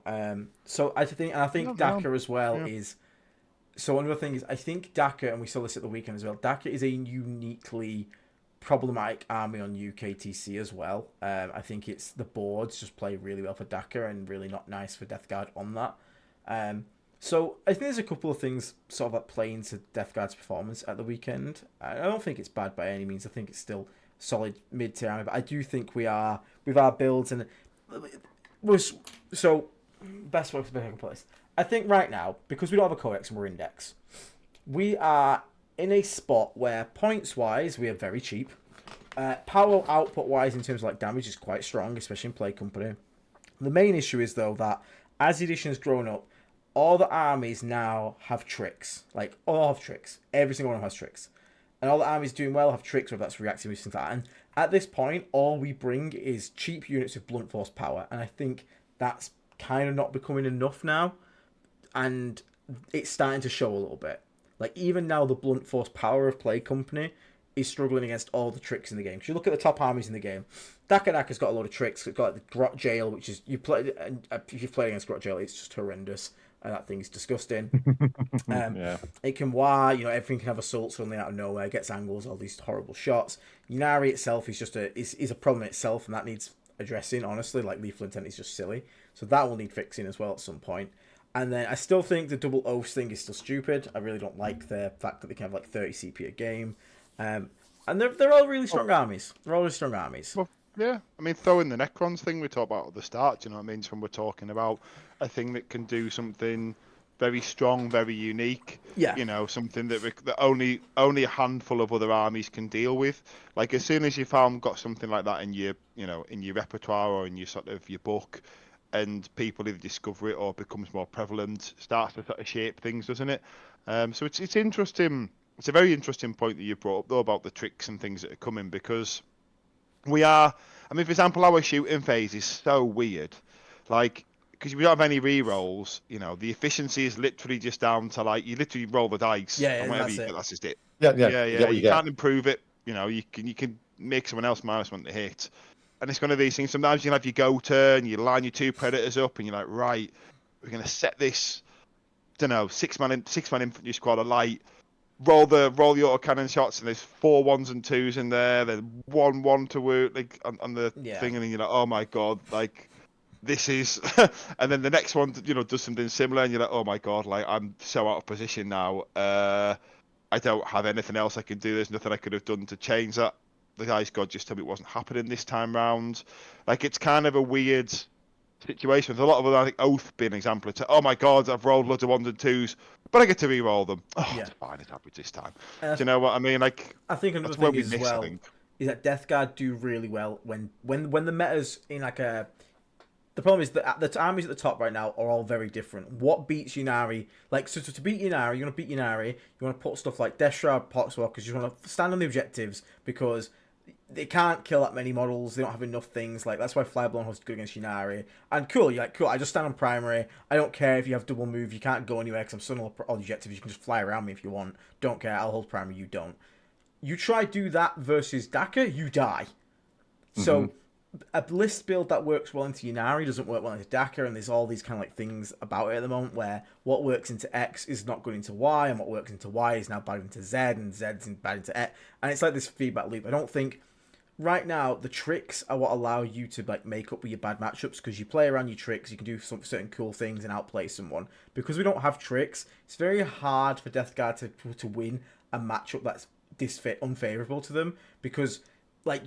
So I think Daka as well is. So another thing is I think Daka, and we saw this at the weekend as well. Daka is a uniquely problematic army on UKTC as well. I think it's the boards just play really well for Daka and really not nice for Death Guard on that. So I think there's a couple of things sort of that play into Death Guard's performance at the weekend. I don't think it's bad by any means. I think it's still solid mid-tier army, but I do think we are with our builds and so best way to pick a place. I think right now, because we don't have a codex and we're index, we are in a spot where points wise we are very cheap. Power output wise in terms of like damage is quite strong, especially in Play Company. The main issue is though that as the edition has grown up, all the armies now have tricks. Like all have tricks. Every single one has tricks. And all the armies doing well have tricks, whether that's reactive or things like that. And at this point, all we bring is cheap units with blunt force power. And I think that's kind of not becoming enough now. And it's starting to show a little bit. Like even now, the blunt force power of Play Company is struggling against all the tricks in the game. If you look at the top armies in the game, Daka Daka's got a lot of tricks. It's got like the Grot Jail, which is if you've played against Grot Jail, it's just horrendous. And that thing is disgusting. It can everything can have assault suddenly out of nowhere, gets angles, all these horrible shots. Yunari itself is just is a problem in itself, and that needs addressing, honestly. Like lethal intent is just silly. So that will need fixing as well at some point. And then I still think the double oaths thing is still stupid. I really don't like the fact that they can have like 30 CP a game. And they're all really strong armies. They're all really strong armies. Well, yeah, I mean, throw in the Necrons thing we talked about at the start. Do you know what I mean? So when we're talking about a thing that can do something very strong, very unique. Yeah. Something that only a handful of other armies can deal with. Like as soon as you've got something like that in your repertoire or in your sort of your book, and people either discover it or becomes more prevalent, starts to sort of shape things, doesn't it? So it's interesting. It's a very interesting point that you brought up though about the tricks and things that are coming, because we are. I mean, for example, our shooting phase is so weird, like because we don't have any re-rolls. The efficiency is literally just down to like you literally roll the dice. Yeah, and whatever that's you it. get, that's just it. Yeah. You can't improve it. You can make someone else minus one to hit. And it's one of these things. Sometimes you have your go turn, you line your two predators up, and you're like, right, we're gonna set this, six man infantry squad of light. Roll the autocannon shots, and there's 4 1s and 2s in there. There's 1 to work like on the thing, and then you're like, oh my god, like this is. And then the next one, does something similar, and you're like, oh my god, like I'm so out of position now. I don't have anything else I can do. There's nothing I could have done to change that. The guy's god just told me it wasn't happening this time round. Like it's kind of a weird situation. There's a lot of other, I think Oath being an example. It's oh my god, I've rolled loads of 1s and 2s, but I get to re-roll them. Oh, it's fine, it's happened this time. Do you know what I mean? Like I think another thing is I think. is that Death Guard do really well when the meta's in like a. The problem is that the armies at the top right now are all very different. What beats Ynnari? Like, so to beat Ynnari, you want to beat Ynnari, you want to put stuff like Death Shroud, Poxwalkers, you want to stand on the objectives because they can't kill that many models, they don't have enough things. Like, that's why Flyblown is good against Ynnari. And cool, you're like, cool, I just stand on primary, I don't care if you have double move, you can't go anywhere because I'm still on all the objectives, you can just fly around me if you want. Don't care, I'll hold primary, you don't. You try do that versus Daka, you die. So a list build that works well into Ynnari doesn't work well into Daka, and there's all these kind of like things about it at the moment where what works into X is not good into Y, and what works into Y is now bad into Z, and Z's bad into X, and it's like this feedback loop. I don't think right now the tricks are what allow you to like make up with your bad matchups, because you play around your tricks, you can do some certain cool things and outplay someone. Because we don't have tricks, it's very hard for Death Guard to win a matchup that's unfavorable to them, because like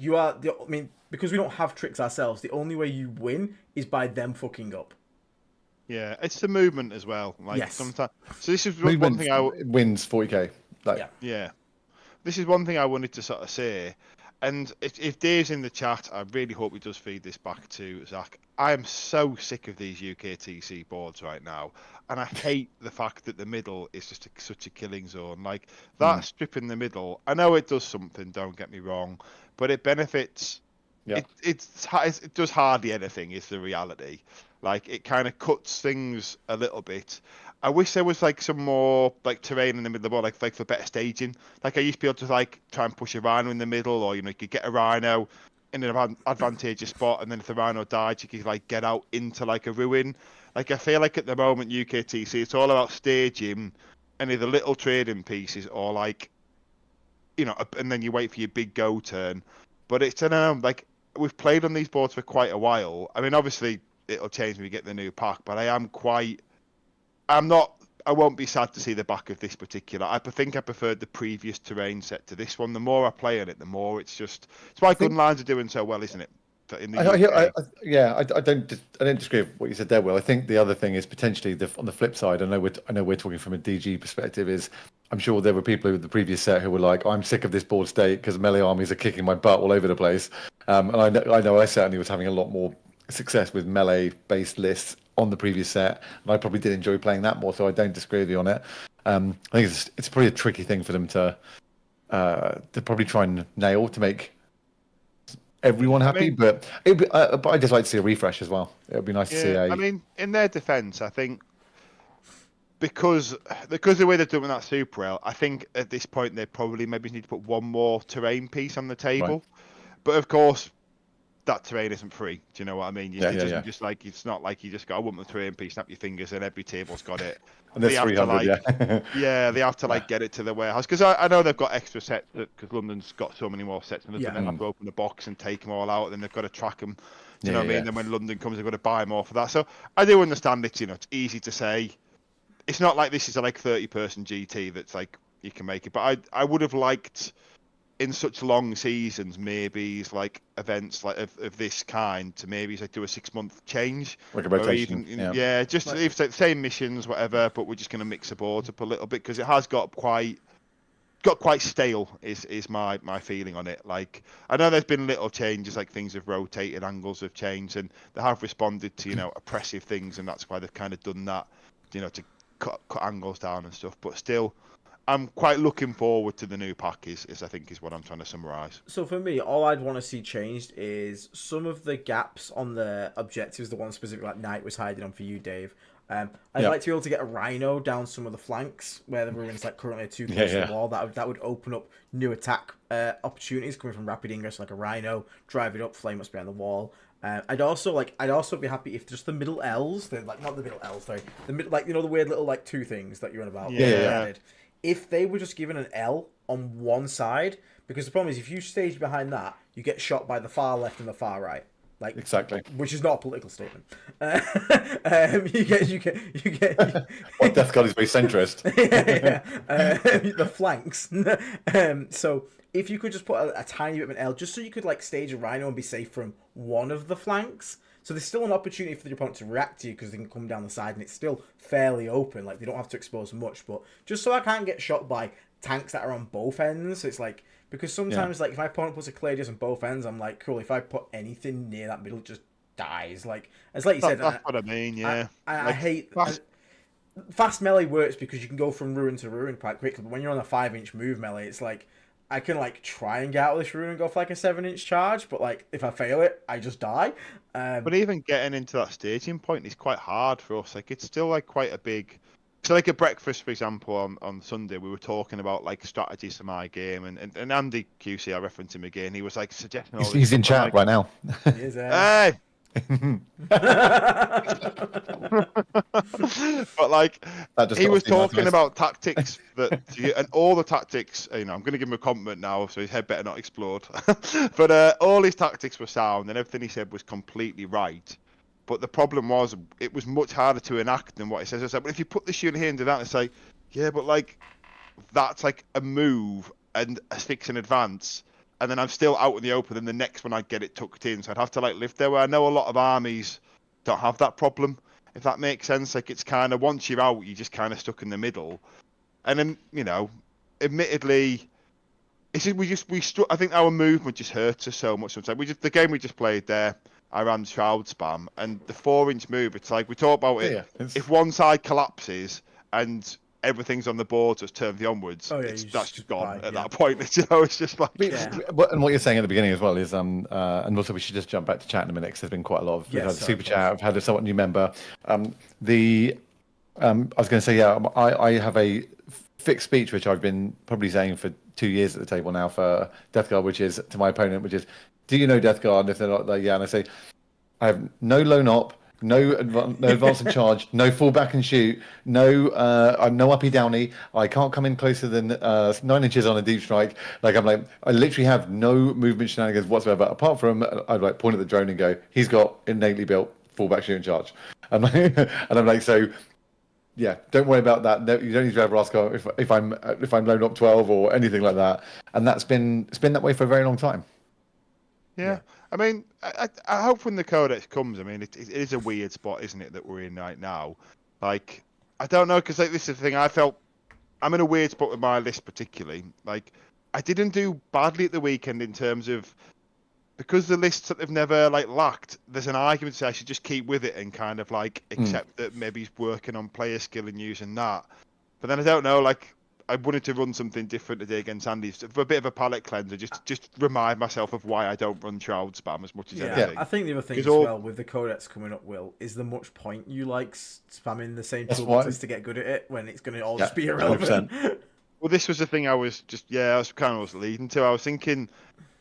because we don't have tricks ourselves, the only way you win is by them fucking up. Yeah, it's the movement as well. Like Yes. sometimes, so this is Movement one thing I wins 40k. Like, Yeah. yeah, this is one thing I wanted to sort of say. And if Dave's in the chat, I really hope he does feed this back to Zach. I am so sick of these UKTC boards right now, and I hate the fact that the middle is just such a killing zone. Like that strip in the middle, I know it does something. Don't get me wrong, but it benefits. Yeah. It does hardly anything. Is the reality. Like it kind of cuts things a little bit. I wish there was like some more like terrain in the middle of the board, like for better staging. Like I used to be able to like try and push a rhino in the middle, or you know you could get a rhino in an advantageous spot, and then if the rhino died, you could like get out into like a ruin. Like I feel like at the moment UKTC, it's all about staging and either little trading pieces or like, you know, and then you wait for your big go turn. But it's I don't know, like we've played on these boards for quite a while. I mean, obviously it'll change when we get the new pack, but I won't be sad to see the back of this particular. I think I preferred the previous terrain set to this one. The more I play on it, the more it's why gun lines are doing so well, isn't it? In the UK. I don't disagree with what you said there, Will. I think the other thing is potentially on the flip side. I know we're talking from a DG perspective. Is I'm sure there were people with the previous set who were like, I'm sick of this board state because melee armies are kicking my butt all over the place. And I know I certainly was having a lot more success with melee based lists on the previous set, and I probably did enjoy playing that more, so I don't disagree with you on it. I think it's probably a tricky thing for them to probably try and nail to make everyone happy, but I'd just like to see a refresh as well. It would be nice to see I mean, in their defence, I think because the way they're doing that super well, I think at this point they probably maybe need to put one more terrain piece on the table. Right. But of course, that terrain isn't free. Do you know what I mean? Just like it's not like you just go, I want the terrain piece, snap your fingers, and every table's got it. And there's 300, yeah, they have to like get it to the warehouse because I know they've got extra sets because London's got so many more sets, and they have to open the box and take them all out, and then they've got to track them. Do you know what I mean? Then when London comes, they've got to buy more for that. So I do understand it. You know, it's easy to say. It's not like this is a like 30-person GT that's like you can make it, but I would have liked. In such long seasons, maybe like events like of this kind to maybe like do a 6-month change, like a rotation. Just if it's like the same missions, whatever. But we're just going to mix the boards up a little bit because it has got quite stale. Is my feeling on it. Like I know there's been little changes, like things have rotated, angles have changed, and they have responded to oppressive things, and that's why they've kind of done that, to cut angles down and stuff. But still. I'm quite looking forward to the new pack is I think is what I'm trying to summarise. So for me, all I'd want to see changed is some of the gaps on the objectives, the one specific like Knight was hiding on for you, Dave. I'd like to be able to get a Rhino down some of the flanks where the ruins like currently are too close to the wall. That would open up new attack opportunities coming from rapid ingress like a Rhino, drive it up, flame us behind the wall. I'd also be happy if just the middle L's, not the middle L's, sorry, the middle the weird little like two things that you're on about. Added. If they were just given an L on one side, because the problem is if you stage behind that, you get shot by the far left and the far right. Like exactly, which is not a political statement. You get. Well, Death Guard is very centrist. The flanks. So if you could just put a tiny bit of an L, just so you could like stage a Rhino and be safe from one of the flanks. So there's still an opportunity for the opponent to react to you because they can come down the side and it's still fairly open. Like, they don't have to expose much. But just so I can't get shot by tanks that are on both ends, it's like, because sometimes, like, if my opponent puts a Cladius on both ends, I'm like, cool, if I put anything near that middle, it just dies. Like, it's like you said. That's what I mean, yeah. I hate... Fast melee works because you can go from ruin to ruin quite quickly, but when you're on a 5-inch move melee, it's like, I can, like, try and get out of this ruin and go for, like, a 7-inch charge, but, like, if I fail it, I just die. But even getting into that staging point is quite hard for us. Like, it's still, like, quite a big... So, like, at breakfast, for example, on Sunday, we were talking about, like, strategies for my game, and Andy QC, I referenced him again, he was, like, suggesting all this He's in stuff, chat right now. He is, Hey! But like he was talking about tactics and all the tactics, you know, I'm going to give him a compliment now, so his head better not explode. But all his tactics were sound and everything he said was completely right. But the problem was it was much harder to enact than what he says. I said, but if you put this unit here and do that, and say, yeah, but like that's like a move and a fix in advance. And then I'm still out in the open, and the next one I'd get it tucked in. So I'd have to like live there, where I know a lot of armies don't have that problem, if that makes sense. Like, it's kind of, once you're out, you're just kind of stuck in the middle. And then, you know, admittedly, it's just, I think our movement just hurts us so much sometimes. The game we just played there, I ran Shroud Spam, and the 4-inch move, it's like, we talk about it, if one side collapses and everything's on the board, just turn the onwards. That's just gone at that point. You know, it's just like. And what you're saying at the beginning as well is, and also we should just jump back to chat in a minute because there's been quite a lot of. We've had a super chat. I've had a somewhat new member. I was going to say, I have a fixed speech which I've been probably saying for 2 years at the table now for Death Guard, which is to my opponent, which is, do you know Death Guard? And if they're not, like, yeah, and I say, I have no lone op. No advance and charge, no fall back and shoot, I'm no uppy downy. I can't come in closer than 9 inches on a deep strike. Like, I literally have no movement shenanigans whatsoever, apart from I'd like point at the drone and go, he's got innately built fall back, shoot and charge. And I'm like, so yeah, don't worry about that. No, you don't need to ever ask if I'm lone up 12 or anything like that. And it's been that way for a very long time. Yeah. I mean, I hope when the codex comes, I mean, it is a weird spot, isn't it, that we're in right now? Like, I don't know, because like, this is the thing, I'm in a weird spot with my list particularly. Like, I didn't do badly at the weekend in terms of, because the lists that have never, like, lacked, there's an argument to say I should just keep with it and kind of, like, accept that maybe he's working on player skill and using that. But then I don't know, like, I wanted to run something different today against Andy for a bit of a palate cleanser, just remind myself of why I don't run Shroud Spam as much as anything. I think the other thing as well with the codex coming up, Will, is the much point you like spamming the same tool just to get good at it when it's going to all just be irrelevant. 100%. Well, this was the thing I was kind of leading to. I was thinking,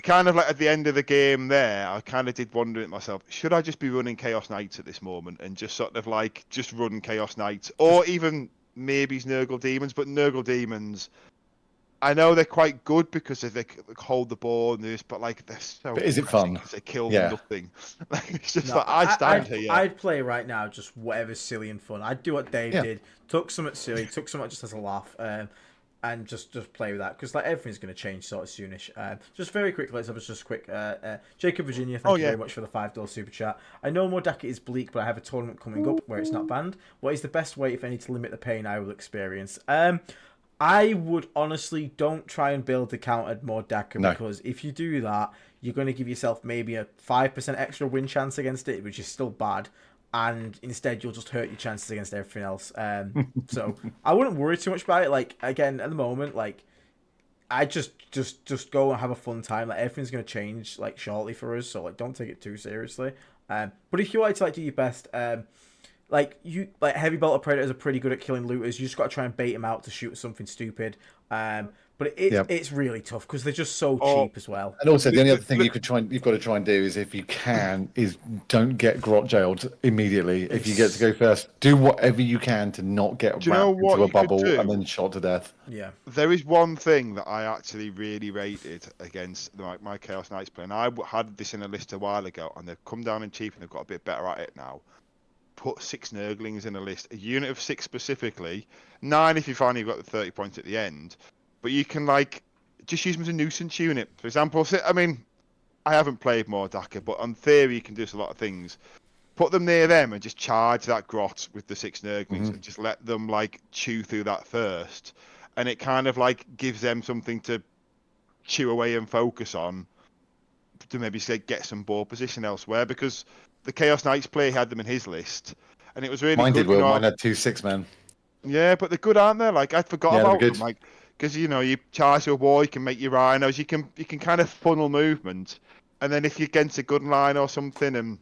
kind of like at the end of the game there, I kind of did wonder to myself, should I just be running Chaos Knights at this moment and just sort of like just run Chaos Knights, or even maybe Nurgle Demons? But Nurgle Demons, I know they're quite good because they hold the ball and this, but like they're so. But is it fun? Because they kill nothing. Like, it's just like I'd play right now just whatever's silly and fun. I'd do what Dave did. Took something silly, took something just as a laugh, and just play with that, because like everything's going to change sort of soonish. Just very quickly, let's have just quick. Jacob Virginia, thank you very much for the $5 super chat. I know Mordaka is bleak, but I have a tournament coming up where it's not banned. What is the best way, if any, to limit the pain I will experience? I would honestly don't try and build a countered Mordaka, because if you do that, you're going to give yourself maybe a 5% extra win chance against it, which is still bad. And instead, you'll just hurt your chances against everything else. So I wouldn't worry too much about it. Like, again, at the moment, like, I just go and have a fun time. Like, everything's gonna change like shortly for us, so like, don't take it too seriously. But if you like to like do your best, like heavy bolter predators are pretty good at killing looters. You just got to try and bait them out to shoot something stupid. But it's really tough because they're just so cheap as well. And also, the only other thing you've got to try and do is, if you can, is don't get grot jailed immediately. If you get to go first, do whatever you can to not get wrapped into a bubble and then shot to death. Yeah. There is one thing that I actually really rated against my Chaos Knights play, and I had this in a list a while ago, and they've come down in cheap and they've got a bit better at it now. Put 6 Nurglings in a list, a unit of 6 specifically, 9 if you find you've got the 30 points at the end. But you can, like, just use them as a nuisance unit. For example, I mean, I haven't played Mordaka, but on theory you can do a lot of things. put them near them and just charge that grot with the 6 Nurglings and just let them like chew through that first, and it kind of like gives them something to chew away and focus on to maybe say get some ball position elsewhere, because the Chaos Knights player had them in his list and it was really Mine good. did well. Mine had 2 6-men. Yeah, but they're good, aren't they? Like I forgot about good. them, like because you know you charge a war, you can make your rhinos, you can kind of funnel movement, and then if you're against a good line or something, and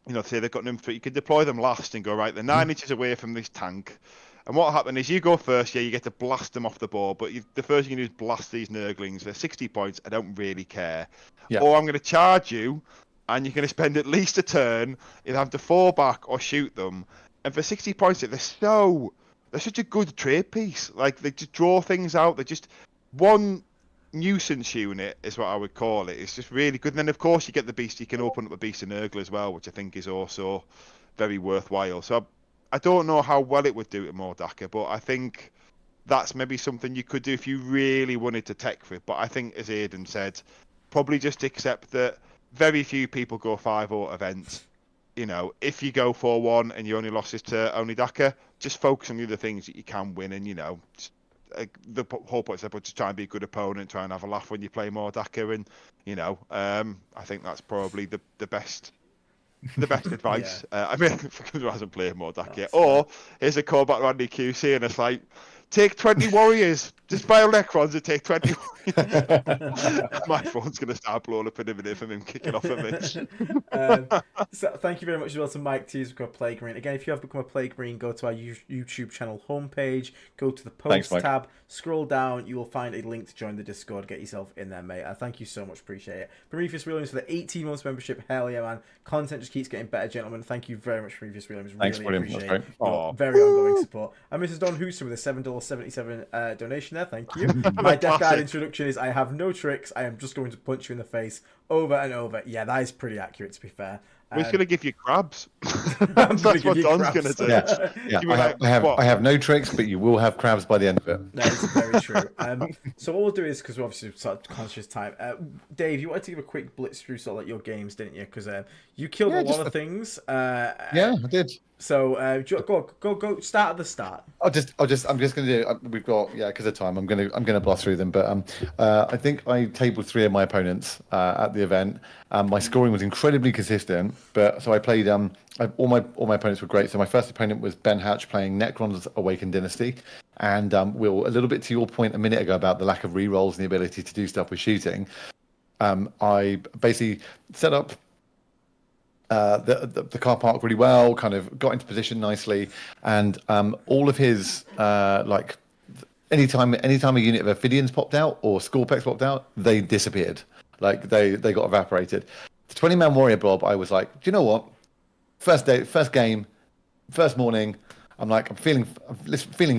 you know say they've got an infantry, you can deploy them last and go right. They're 9 inches away from this tank, and what happened is you go first. Yeah, you get to blast them off the board, but the first thing you do is blast these Nurglings. They're 60 points. I don't really care. Yeah. Or I'm going to charge you, and you're going to spend at least a turn. You'll have to fall back or shoot them, and for 60 points, they're such a good trade piece. Like they just draw things out. They're just one nuisance unit is what I would call it. It's just really good. And then of course you get the beast. You can open up a beast in Nurgle as well, which I think is also very worthwhile. So I don't know how well it would do to Mordaka, but I think that's maybe something you could do if you really wanted to tech for it. But I think, as Aidan said, probably just accept that very few people go 5-0 events. You know, if you go 4-1 and your only losses to only Daka, just focus on the other things that you can win. And, you know, the whole point is just try and be a good opponent, try and have a laugh when you play more Daka. And, you know, I think that's probably the best advice. I mean, who hasn't played more Daka yet? Or here's a call back to Andy QC and it's like, take 20 warriors. Just file Necrons and take 20 My phone's going to start blowing up in a minute from him kicking off at me. So thank you very much as well to Mike T. who's become a Plague Marine. Again, if you have become a Plague Marine, go to our YouTube channel homepage, go to the post tab, scroll down, you will find a link to join the Discord. Get yourself in there, mate. Thank you so much, appreciate it. Prometheus Williams for the 18 months membership. Hell yeah, man. Content just keeps getting better, gentlemen. Thank you very much, Prometheus Williams. Thanks, really William. appreciate your very ongoing support. And Mrs. Don Houston with a $7.77 donation there. Thank you. My death guide introduction is I have no tricks. I am just going to punch you in the face over and over. Yeah, that is pretty accurate, to be fair. We're going to give you crabs. That's what Don's going to do. Yeah. I have no tricks, but you will have crabs by the end of it. That is very true. So what we'll do is, because we're obviously sort of conscious time, Dave, you wanted to give a quick blitz through sort of like your games, didn't you? Because you killed a lot of things. Yeah, I did. So go start at the start. I'm just going to do. We've got because of time. I'm going to blast through them. But I think I tabled 3 of my opponents at the event. My scoring was incredibly consistent. But so I played. All my opponents were great. So my first opponent was Ben Hatch playing Necron's Awakened Dynasty, and Will, a little bit to your point a minute ago about the lack of rerolls and the ability to do stuff with shooting. I basically set up the car park really well, kind of got into position nicely, and all of his like anytime a unit of Ophidians popped out or Scorpex popped out, they disappeared. Like they got evaporated. The 20-man warrior blob, I was like, do you know what? First game, first morning, I'm like, I'm feeling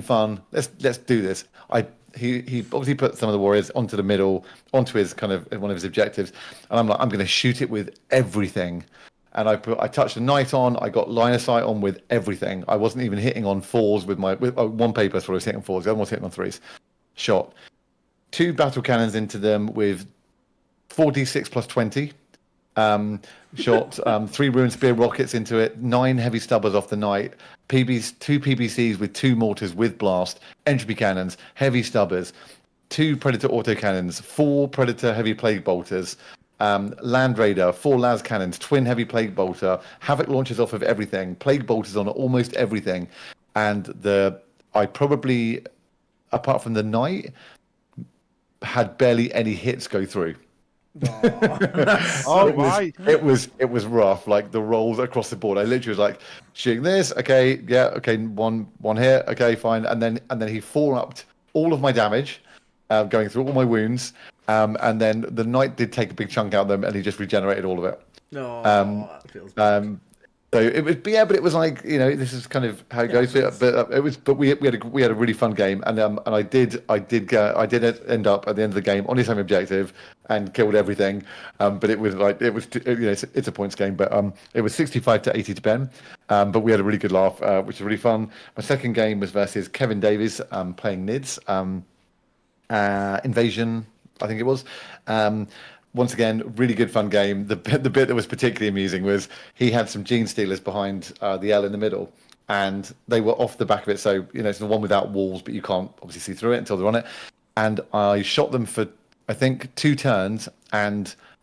fun. Let's do this. He obviously put some of the warriors onto the middle, onto his kind of one of his objectives, and I'm like, I'm going to shoot it with everything. And I touched a knight on. I got line of sight on with everything. I wasn't even hitting on 4s with one paper. So I was hitting on 4s. The other one was hitting on 3s. Shot 2 battle cannons into them with 4d6 plus 20. Shot 3 ruined spear rockets into it. 9 heavy stubbers off the knight. 2 PBCs with 2 mortars with blast. Entropy cannons, heavy stubbers, 2 predator autocannons, 4 predator heavy plague bolters. Land Raider, 4 las cannons, twin heavy plague bolter, havoc launchers off of everything, plague bolters on almost everything, and I probably, apart from the knight, had barely any hits go through. It was rough, like the rolls across the board. I literally was like shooting this, okay, one hit, okay, fine, and then he 4-upped all of my damage, going through all my wounds. And then the knight did take a big chunk out of them, and he just regenerated all of it. No, that feels bad. So it was, but it was like, you know, this is kind of how it goes. But we had a really fun game, and I did end up at the end of the game on the same objective and killed everything. But it was it's a points game, but it was 65-80 to Ben. But we had a really good laugh, which was really fun. My second game was versus Kevin Davies, playing Nids, Invasion, I think it was. once again, really good fun game. The bit that was particularly amusing was he had some gene stealers behind the L in the middle, and they were off the back of it. So it's the one without walls, but you can't obviously see through it until they're on it. And I shot them for I think 2 turns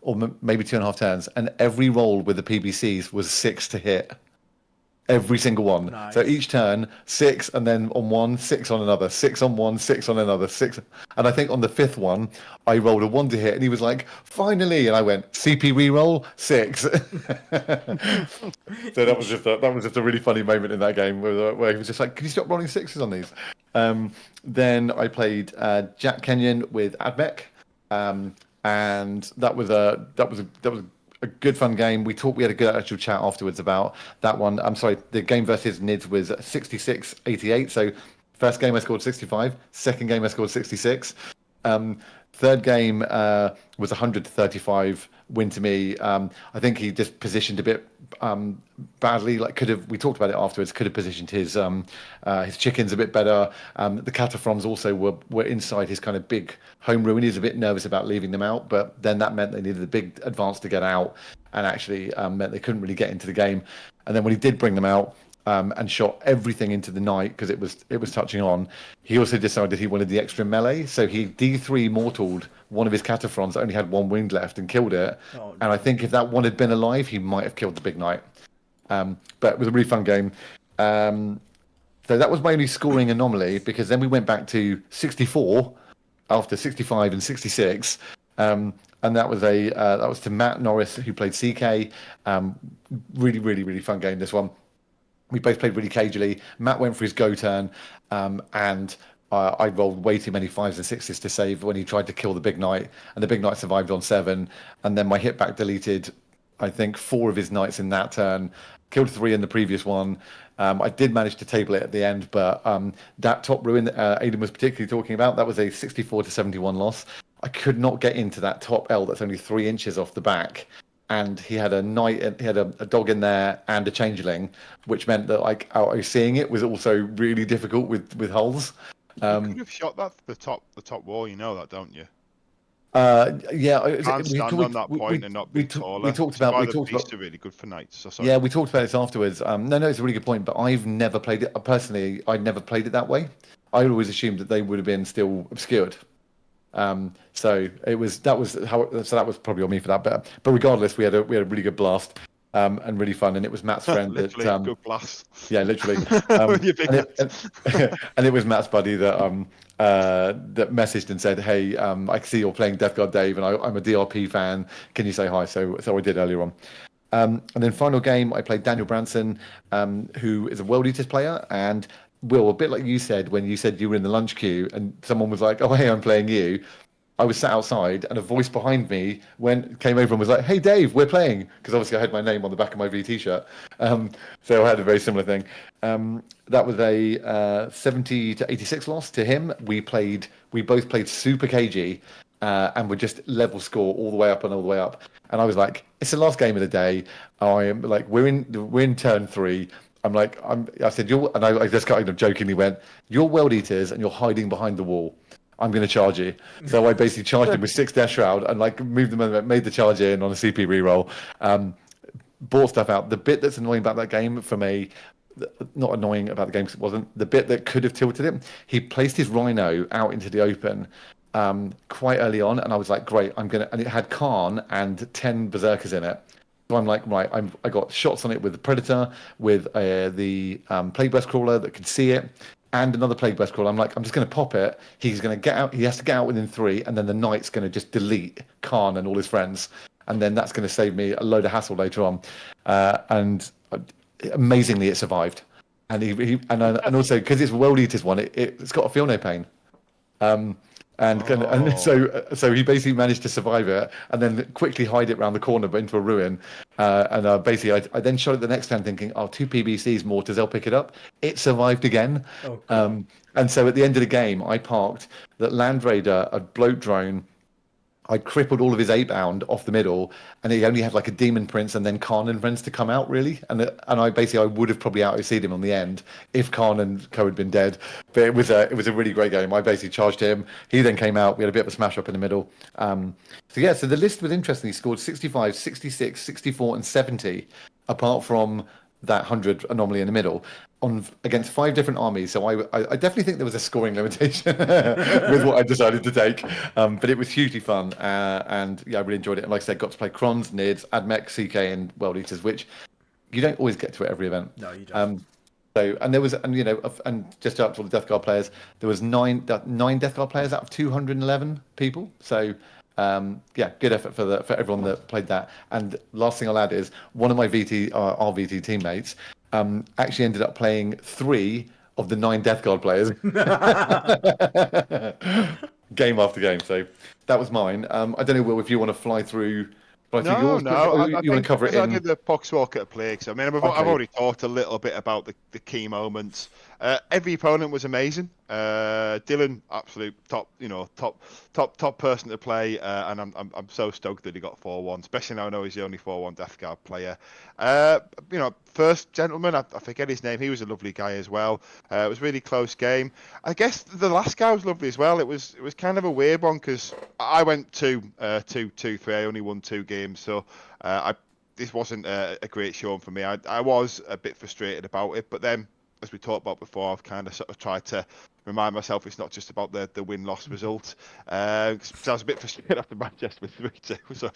or maybe 2.5 turns, and every roll with the PBCs was 6 to hit. Every single one. Nice. So each turn, 6, and then on one, 6 on another, 6 on one, 6 on another, 6. And I think on the 5th one, I rolled a 1 to hit, and he was like, "Finally!" And I went, "CP reroll 6." So that was just a really funny moment in that game where he was just like, "Can you stop rolling 6s on these?" Then I played Jack Kenyon with Admech, and that was a good fun game. We had a good actual chat afterwards about that one. I'm sorry, the game versus Nids was 66-88. So first game I scored 65, second game I scored 66. Third game was 100-35 win to me. I think he just positioned a bit badly. We talked about it afterwards. Could have positioned his chickens a bit better. The Cataphrons also were inside his kind of big home ruin. He was a bit nervous about leaving them out, but then that meant they needed a big advance to get out, and actually meant they couldn't really get into the game. And then when he did bring them out, and shot everything into the night because it was touching on, he also decided he wanted the extra melee, so he D3 mortaled one of his Cataphrons that only had 1 wound left and killed it. And I think if that one had been alive, he might have killed the big knight. But it was a really fun game. So that was my only scoring anomaly, because then we went back to 64 after 65 and 66. And that was to Matt Norris, who played CK. Really, really, really fun game, this one. We both played really cagily. Matt went for his go turn, and I rolled way too many 5s and 6s to save when he tried to kill the big knight, and the big knight survived on 7. And then my hit back deleted, I think, 4 of his knights in that turn, killed 3 in the previous one. I did manage to table it at the end, but that top ruin that Aidan was particularly talking about, that was a 64-71 loss. I could not get into that top L that's only 3 inches off the back. And he had a knight, he had a dog in there and a changeling, which meant that seeing it was also really difficult with hulls. You could have shot that the top wall, you know that, don't you? Yeah, You can't stand on that point and not be taller. We talked about are really good for knights. So yeah, we talked about this afterwards. No, it's a really good point, but I've never played it personally. I'd never played it that way. I always assumed that they would have been still obscured. So that was probably on me for that. But regardless, we had a really good blast. And really fun, and it was Matt's friend that good blast. Yeah, literally. And it was Matt's buddy that messaged and said, "Hey, I can see you're playing Death Guard Dave, and I'm a DRP fan. Can you say hi?" So I did earlier on. And then final game, I played Daniel Branson, who is a World Eaters player, and Will, a bit like you said when you said you were in the lunch queue, and someone was like, "Oh, hey, I'm playing you." I was sat outside, and a voice behind me came over and was like, "Hey, Dave, we're playing," because obviously I had my name on the back of my VT shirt. So I had a very similar thing. That was a 70-86 loss to him. We both played super cagey, and were just level score all the way up and all the way up. And I was like, "It's the last game of the day. I am like, we're in turn 3." I said, I just kind of jokingly went, "You're World Eaters and you're hiding behind the wall. I'm going to charge you." So I basically charged him with 6 Death Shroud and moved them, made the charge in on a CP reroll, bought stuff out. The bit that's annoying about that game not annoying about the game because it wasn't, the bit that could have tilted it, he placed his Rhino out into the open quite early on, and I was like, great, and it had Khan and 10 Berserkers in it. So I'm like, right, I got shots on it with the Predator, with the Plague Burst Crawler that could see it, and another Plague Burst Crawler. I'm like, I'm just going to pop it. He's going to get out. He has to get out within 3, and then the Knight's going to just delete Khan and all his friends, and then that's going to save me a load of hassle later on. And amazingly, it survived. And also because it's World Eaters one, it's got a feel no pain. And so he basically managed to survive it and then quickly hide it around the corner but into a ruin. Basically, I then shot it the next time thinking, 2 PBCs mortars, they'll pick it up. It survived again. And so at the end of the game, I parked that Land Raider, a bloat drone, I crippled all of his 8-bound off the middle, and he only had like a Demon Prince and then Khan and friends to come out really, and I would have probably out-OC'd him on the end if Khan and Co had been dead. But it was a really great game. I basically charged him. He then came out. We had a bit of a smash up in the middle. So the list was interesting. He scored 65, 66, 64, and 70, apart from that 100 anomaly in the middle, against 5 different armies. So I definitely think there was a scoring limitation with what I decided to take. But it was hugely fun, and yeah, I really enjoyed it. And like I said, got to play Krons, Nids, Admech, CK, and World Eaters, which you don't always get to at every event. No, you don't. And just out to all the Death Guard players, there was nine Death Guard players out of 211 people. So good effort for everyone that played that. And last thing I'll add is one of my our VT teammates actually ended up playing 3 of the 9 Death Guard players game after game. So that was mine. I don't know, Will, if you want to fly through yours. You want to cover it in? I did the Poxwalk at a plague. So I mean, I've already talked a little bit about the key moments. Every opponent was amazing. Dylan, absolute top person to play, and I'm so stoked that he got 4-1, especially now I know he's the only 4-1 Death Guard player. First gentleman, I forget his name. He was a lovely guy as well. It was a really close game. I guess the last guy was lovely as well. It was kind of a weird one because I went 2-3. I only won 2 games, so this wasn't a great showing for me. I was a bit frustrated about it, but then, as we talked about before, I've kind of sort of tried to remind myself it's not just about the win-loss result. I was a bit frustrated after Manchester with 3-2, so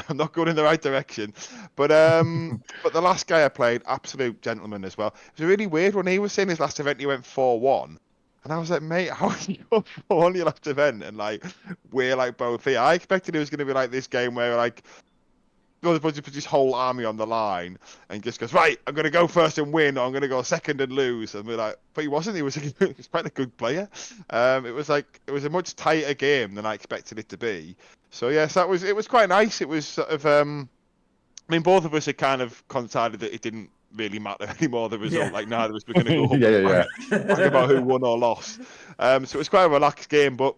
I'm not going in the right direction. But the last guy I played, absolute gentleman as well. It was a really weird one. He was saying his last event he went 4-1. And I was like, mate, how are you up 4-1 your last event? And like, we're like both here. I expected it was going to be like this game where like, put his whole army on the line and just goes, right, I'm going to go first and win, or I'm going to go second and lose. And we're like, but he wasn't. He was quite a good player. It was a much tighter game than I expected it to be. So yes, it was quite nice. It was sort of, I mean, both of us had kind of decided that it didn't really matter anymore, the result. Yeah. Like neither of us were going to go back about who won or lost. So it was quite a relaxed game, but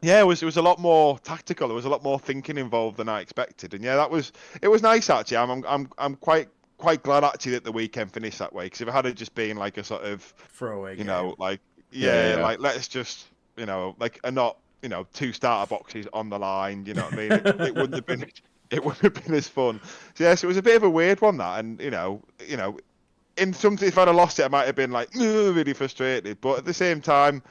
yeah, it was a lot more tactical. There was a lot more thinking involved than I expected, and yeah, it was nice actually. I'm quite glad actually that the weekend finished that way, because if it had just been like a sort of throwaway, like like let's just like not 2 starter boxes on the line, you know what I mean? It wouldn't have been as fun. So yes, it was a bit of a weird one that, and in something if I'd have lost it, I might have been like really frustrated, but at the same time,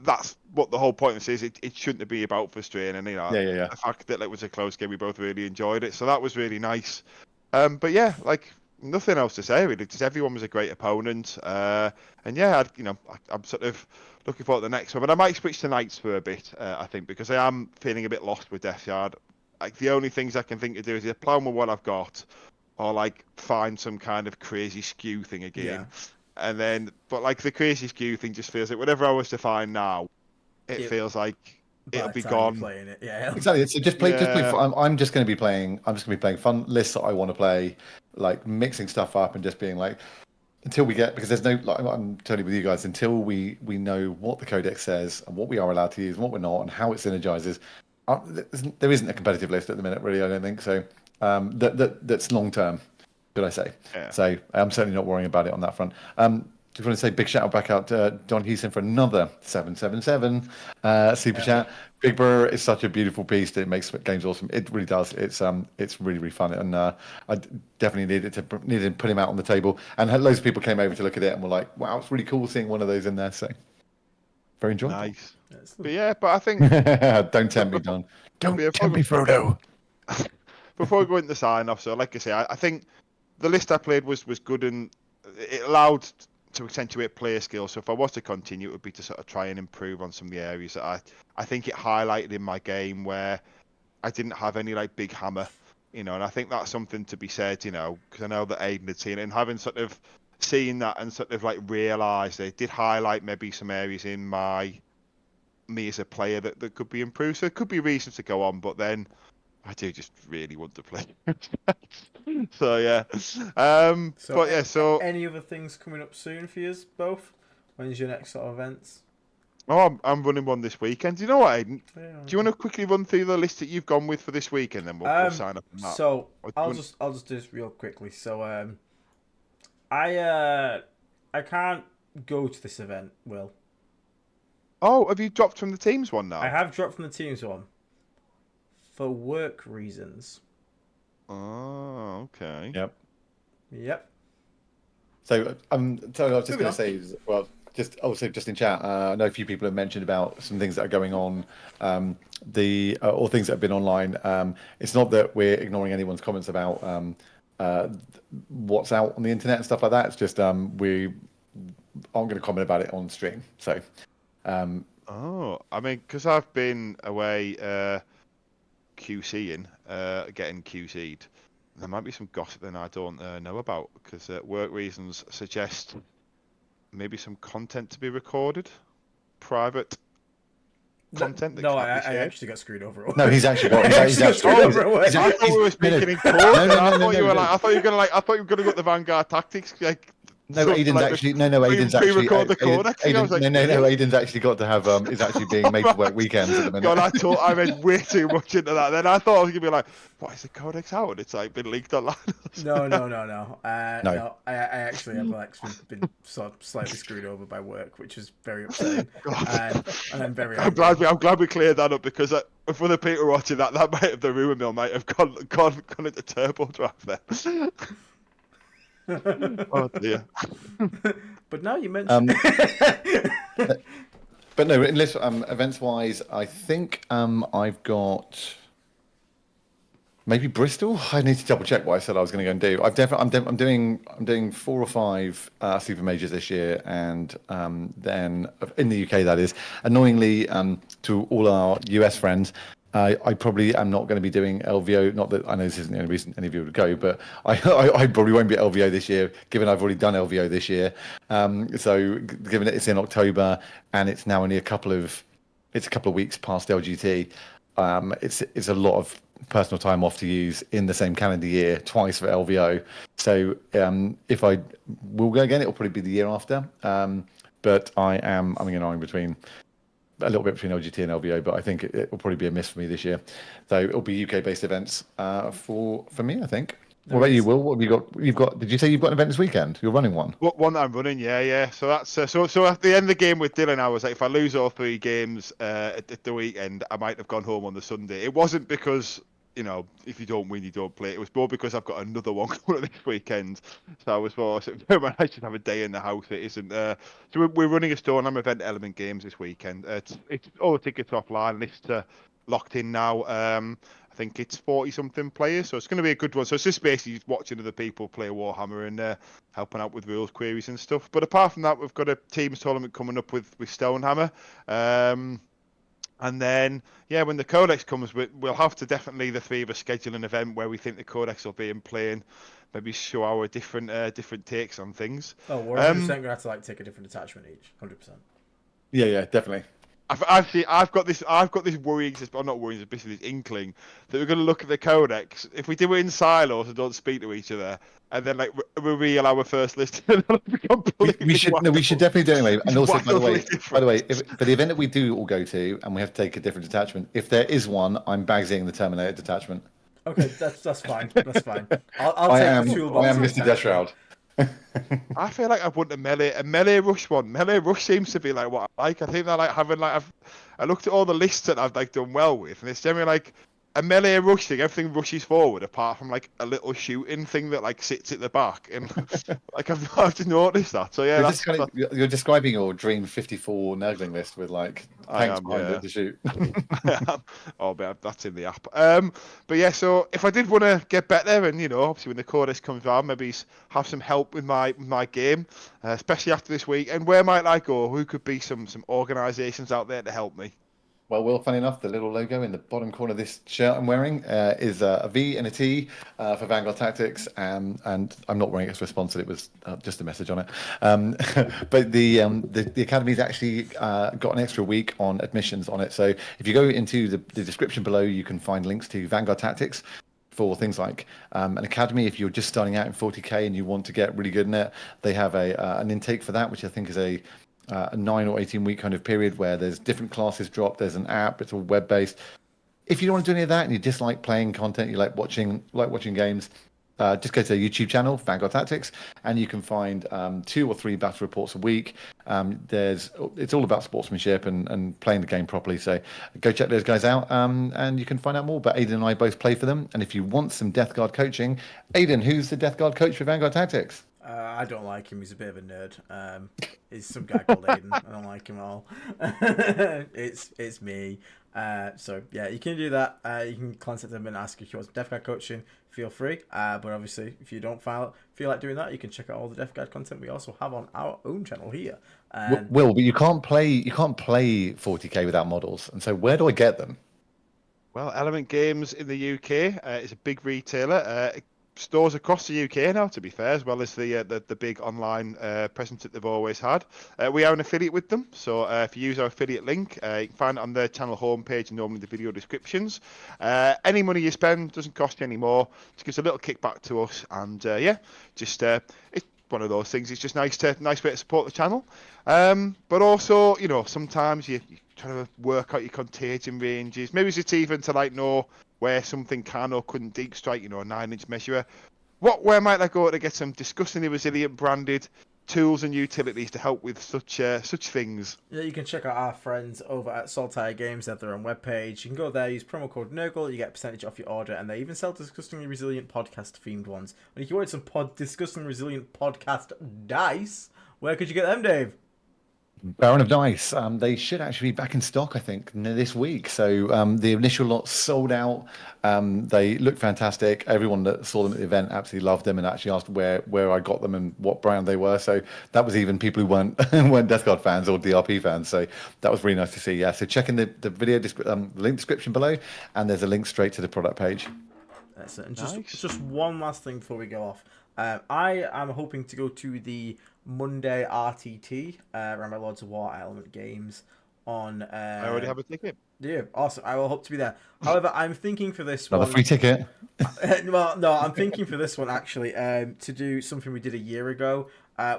that's what the whole point of this is. It shouldn't be about frustrating, and the fact that it was a close game, we both really enjoyed it, so that was really nice. But yeah, like nothing else to say really. Just everyone was a great opponent, and yeah, I'm sort of looking forward to the next one. But I might switch to Knights for a bit, I think, because I am feeling a bit lost with Death Yard. Like the only things I can think to do is either plan with what I've got, or like find some kind of crazy skew thing again. Yeah. And then, but like the crazy skew thing just feels like whatever I was to find now, it feels like it'll be gone. Playing it. Yeah, exactly. So just play. I'm just going to be playing. I'm just going to be playing fun lists that I want to play, like mixing stuff up and just being like, until we get, because there's no. Like, I'm totally with you guys. Until we know what the codex says and what we are allowed to use and what we're not and how it synergizes. There isn't a competitive list at the minute, really. I don't think so. That's long term, should I say? Yeah. So I'm certainly not worrying about it on that front. Just want to say big shout back out to John Hewson for another 777 super chat. Big Burr is such a beautiful piece that it makes games awesome. It really does. It's really, really fun, and I definitely needed to put him out on the table. And loads of people came over to look at it and were like, "Wow, it's really cool seeing one of those in there." So very enjoyable. Nice. But yeah, but I think don't tempt me, Don. Don't tempt me, Frodo. Before we go into the sign off, so like I say, I think the list I played was good, and it allowed to accentuate player skills. So if I was to continue, it would be to sort of try and improve on some of the areas that I think it highlighted in my game where I didn't have any like big hammer, and I think that's something to be said, because I know that Aiden had seen it, and having sort of seen that and sort of like realised it did highlight maybe some areas in me as a player that could be improved. So it could be reasons to go on, but then I do just really want to play. So yeah. So any other things coming up soon for you both? When's your next sort of events? Oh, I'm running one this weekend. Do you know what, Aiden? Yeah. Do you want to quickly run through the list that you've gone with for this weekend, then we'll sign up on that. So Or do you I'll want- just do this real quickly. So I can't go to this event, Will. Oh, have you dropped from the teams one now? I have dropped from the teams one for work reasons. Oh, okay. Yep. Yep. So I was just Moving going to on. say, well, just also just in chat, I know a few people have mentioned about some things that are going on, or things that have been online. It's not that we're ignoring anyone's comments about what's out on the internet and stuff like that. It's just we aren't going to comment about it on stream. So. Oh, I mean, because I've been away QCing, getting QC'd. There might be some gossip that I don't know about because work reasons suggest maybe some content to be recorded, private content. That No, can't I be shared. actually got screwed over. No, he's actually got. He's I actually. got screwed over. he's I thought we were speaking in code. I thought you were like, I thought you were gonna go the Vanguard tactics like. No, stuff Aiden's like actually Aiden's actually pre-record the codex. I was like, Aiden's actually got to have is actually being made to work weekends at the minute. God, I read way too much into that. Then I thought I was gonna be like, "What is the codex out?" And it's like been leaked online. No. No. No, I actually have been sort of slightly screwed over by work, which is very upsetting. and I'm very. I'm glad we cleared that up because for the people watching that might have the rumor mill might have gone into turbo draft there. Oh dear. But now you mentioned. But no, unless events wise, I think I've got maybe Bristol. I need to double check what I said I was going to go and do. I'm doing 4 or 5 super majors this year, and then in the UK that is. Annoyingly, to all our US friends. I probably am not going to be doing LVO. Not that I know this isn't the only reason any of you would go, but I probably won't be at LVO this year, given I've already done LVO this year. So given it's in October and it's now only a couple of weeks past LGT, it's a lot of personal time off to use in the same calendar year twice for LVO. So if I will go again, it'll probably be the year after. But I'm between. A little bit between LGT and LVO, but I think it will probably be a miss for me this year. So it'll be UK-based events for me, I think. What about you, Will? What have you got? You've got. Did you say you've got an event this weekend? You're running one. One that I'm running, yeah. So that's so at the end of the game with Dylan, I was like, if I lose all 3 games at the weekend, I might have gone home on the Sunday. It wasn't because if you don't win, you don't play. It was more because I've got another one coming up this weekend. So I was more, I should have a day in the house. It isn't. So we're running a Stoneham event element games this weekend. It's all the tickets offline. Lists are locked in now. I think it's 40-something players, so it's going to be a good one. So it's just basically watching other people play Warhammer and helping out with rules queries and stuff. But apart from that, we've got a teams tournament coming up with Stonehammer. And then, when the codex comes, we'll have to definitely, the 3 of us, schedule an event where we think the codex will be in play and maybe show our different takes on things. Oh, we're 100% going to have to take a different attachment each. 100%. Yeah, definitely. I've got this worrying, or not worrying, basically this inkling that we're going to look at the codex. If we do it in silos and don't speak to each other, and then reveal our first list, we should definitely do it anyway. And also, by the way, for the event that we do all go to, and we have to take a different detachment, if there is one, I'm bagsying the Terminator detachment. Okay, that's fine. That's fine. I'll take the toolbox. I am Mr. Deathshroud. I feel like I want a melee rush one. Melee rush seems to be like what I like. I think I like having I looked at all the lists that I've done well with, and it's generally like a melee rush thing. Everything rushes forward apart from like a little shooting thing that sits at the back, and I've just noticed that. So yeah, you're describing your Dream 54 Nurgling list with tanks behind it to shoot. Oh, but that's in the app. But yeah, so if I did want to get better, and obviously when the codex comes around, maybe have some help with my game, especially after this week. And where might I go? Who could be some organisations out there to help me? Well, Will, funny enough, the little logo in the bottom corner of this shirt I'm wearing is a V and a T for Vanguard Tactics, and I'm not wearing it for sponsored. It was just a message on it. But the Academy's actually got an extra week on admissions on it. So if you go into the description below, you can find links to Vanguard Tactics for things like an academy. If you're just starting out in 40k and you want to get really good in it, they have an intake for that, which I think is a 9 or 18 week kind of period where there's different classes drop. There's an app. It's all web based. If you don't want to do any of that and you dislike playing content, you like watching games, just go to the YouTube channel, Vanguard Tactics, and you can find 2 or 3 battle reports a week. It's all about sportsmanship and playing the game properly. So go check those guys out, and you can find out more. But Aidan and I both play for them. And if you want some Death Guard coaching, Aidan, who's the Death Guard coach for Vanguard Tactics? I don't like him. He's a bit of a nerd. He's some guy called Aiden. I don't like him at all. It's me. So yeah, you can do that. You can contact them and ask if you want some Death Guard coaching. Feel free. But obviously, if you don't feel like doing that, you can check out all the Death Guard content we also have on our own channel here. Will, but you can't play 40k without models. And so where do I get them? Well, Element Games in the UK is a big retailer. Stores across the UK now, to be fair, as well as the big online presence that they've always had. We are an affiliate with them, so if you use our affiliate link, you can find it on their channel homepage and normally the video descriptions. Any money you spend doesn't cost you any more. Just gives a little kickback to us, and it's one of those things. It's just nice way to support the channel. But also, sometimes you trying to work out your contagion ranges. Maybe it's even to know where something can or couldn't deep strike, a 9-inch measurer. Where might I go to get some disgustingly resilient branded tools and utilities to help with such things? Yeah, you can check out our friends over at Saltire Games. They have their own webpage. You can go there, use promo code Nurgle, you get a percentage off your order, and they even sell disgustingly resilient podcast themed ones. And if you wanted some disgustingly resilient podcast dice, where could you get them, Dave? Baron of Dice. They should actually be back in stock, I think, this week. So the initial lot sold out. They look fantastic. Everyone that saw them at the event absolutely loved them and actually asked where I got them and what brand they were. So that was even people who weren't Death Guard fans or DRP fans. So that was really nice to see. Yeah. So check in the video link description below, and there's a link straight to the product page. Excellent. And just one last thing before we go off. I am hoping to go to the Monday RTT, around my Lords of War Element Games on... I already have a ticket. Yeah, awesome. I will hope to be there. However, I'm thinking for this one... Another free ticket? Well, no, I'm thinking for this one, actually, to do something we did a year ago,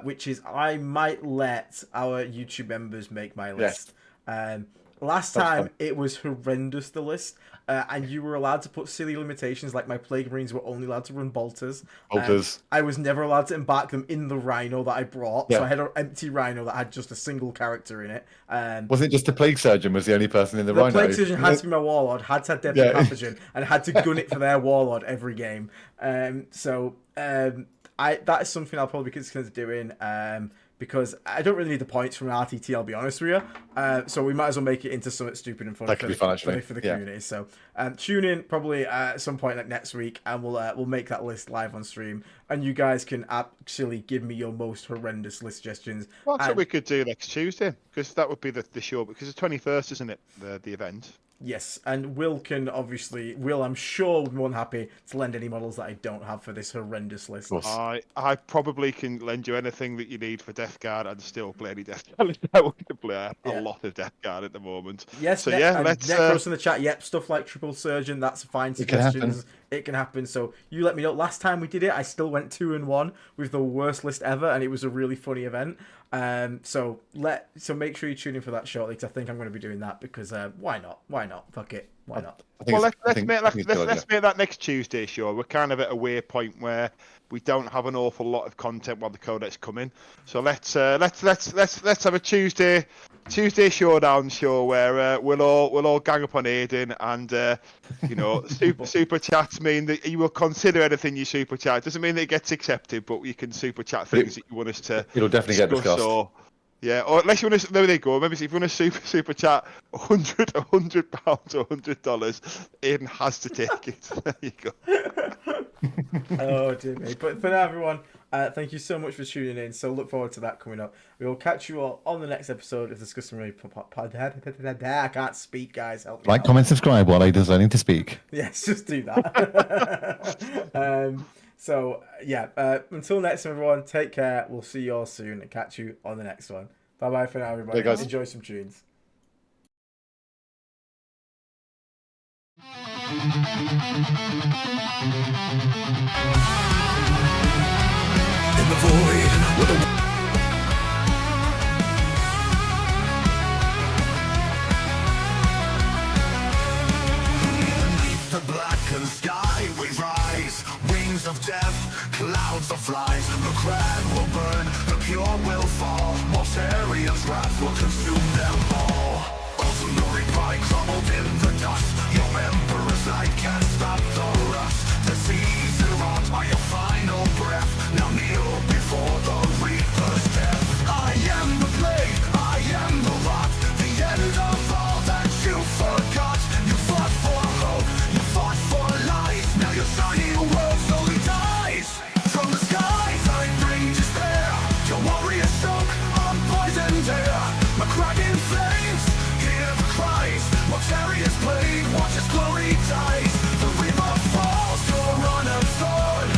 which is I might let our YouTube members make my list. Yes. Last time, it was horrendous, the list. And you were allowed to put silly limitations, like my Plague Marines were only allowed to run bolters. I was never allowed to embark them in the Rhino that I brought, so I had an empty Rhino that had just a single character in it. Was it just the Plague Surgeon was the only person in the Rhino? The Plague Surgeon had to be my Warlord, had to have Deadly Pathogen, and had to gun it for their Warlord every game. That is something I'll probably consider doing. Because I don't really need the points from an RTT, I'll be honest with you. So we might as well make it into something stupid and funny for the community. So tune in probably at some point like next week, and we'll make that list live on stream. And you guys can actually give me your most horrendous list suggestions. Well, that's what we could do next Tuesday, because that would be the show, because it's 21st, isn't it, the event? Yes, and Will, I'm sure, would be more than happy to lend any models that I don't have for this horrendous list. I probably can lend you anything that you need for Death Guard and still play any Death Guard. I want to play a lot of Death Guard at the moment. Yes, so let's... Necros in the chat, yep, stuff like Triple Surgeon, that's fine suggestions. It can happen, so you let me know. Last time we did it, I still went 2-1 with the worst list ever, and it was a really funny event. So make sure you tune in for that shortly, because I think I'm going to be doing that, because why not? Fuck it. Why not? Well, let's make that next Tuesday show. We're kind of at a weird point where we don't have an awful lot of content while the codex come in. So let's have a Tuesday showdown show where we'll all gang up on Aidan, and super chats mean that you will consider anything you super chat. Doesn't mean that it gets accepted, but you can super chat things that you want us to. It'll definitely get discussed. Or unless you want to, there they go. Maybe if you want to super chat £100 or $100, Aidan has to take it. There you go. Oh dear me. But for now, everyone, thank you so much for tuning in. So look forward to that coming up. We will catch you all on the next episode of the Customary Pod. I can't speak, guys. Help me out. Comment, subscribe while Aidan's learning to speak. Yes, just do that. Until next time, everyone, take care. We'll see you all soon and catch you on the next one. Bye bye for now, everybody. Hey, guys. Enjoy some tunes. In the void, with wrath will consume them all. Ultimately pride crumbled in the dust. Your emperor's light can't stop the rust. Disease and rot are your final breath. Now kneel before the reaper's death. I am the plague, I am the rot. The end of all that you forgot. You fought for hope, you fought for life. Now your shiny world slowly dies. From the skies I bring despair. Your warriors choke on poisoned air. My cracking flames, hear the cries. Mortarius plague, watch his glory dies. The reaper falls to a run of thorn.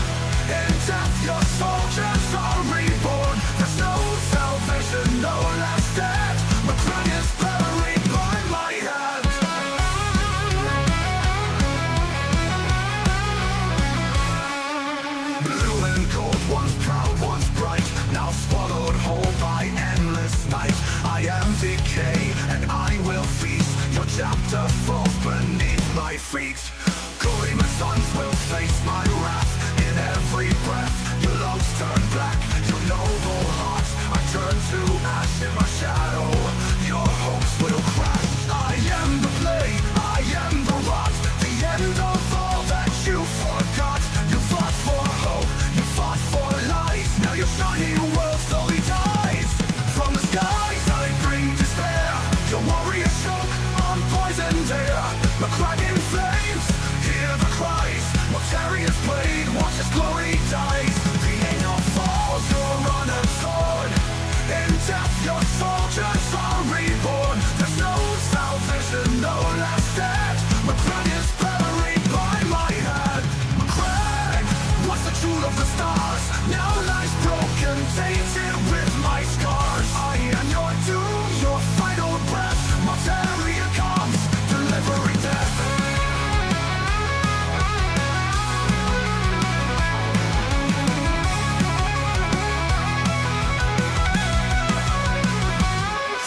In death your soldiers are reborn. There's no salvation, no last stand. My crown is buried by my hand. Blue and gold, once proud, once bright, now swallowed whole by endless night. I am decay, and I will feast. Your chapter falls beneath my feet. Gleaming suns will face my wrath. In every breath, your lungs turn black. Your noble heart, I turn to ash in my shadow. Your hopes will crack. I am the plague, I am the rot. The end of all that you forgot. You fought for hope, you fought for life. Now your shiny world slowly dies. From the skies I bring despair. Your warriors choke on poisoned air. My cracking flames, hear the cries. Mortarius plague, watch his glory dies. The angel falls, your runner's sword. In death your soldiers are reborn. There's no salvation, no last stand. My crown is buried by my hand. My crown, what's the truth of the stars? Now lies broken, tainted with my scars. I am your doom, your final breath. Mortaria comes, delivering death.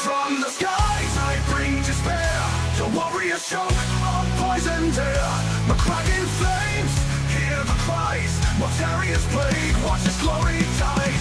From the skies I bring despair. Your warriors choke on poisoned air. My cracking flames, hear the cries. Mortarius plague, watch his glory die.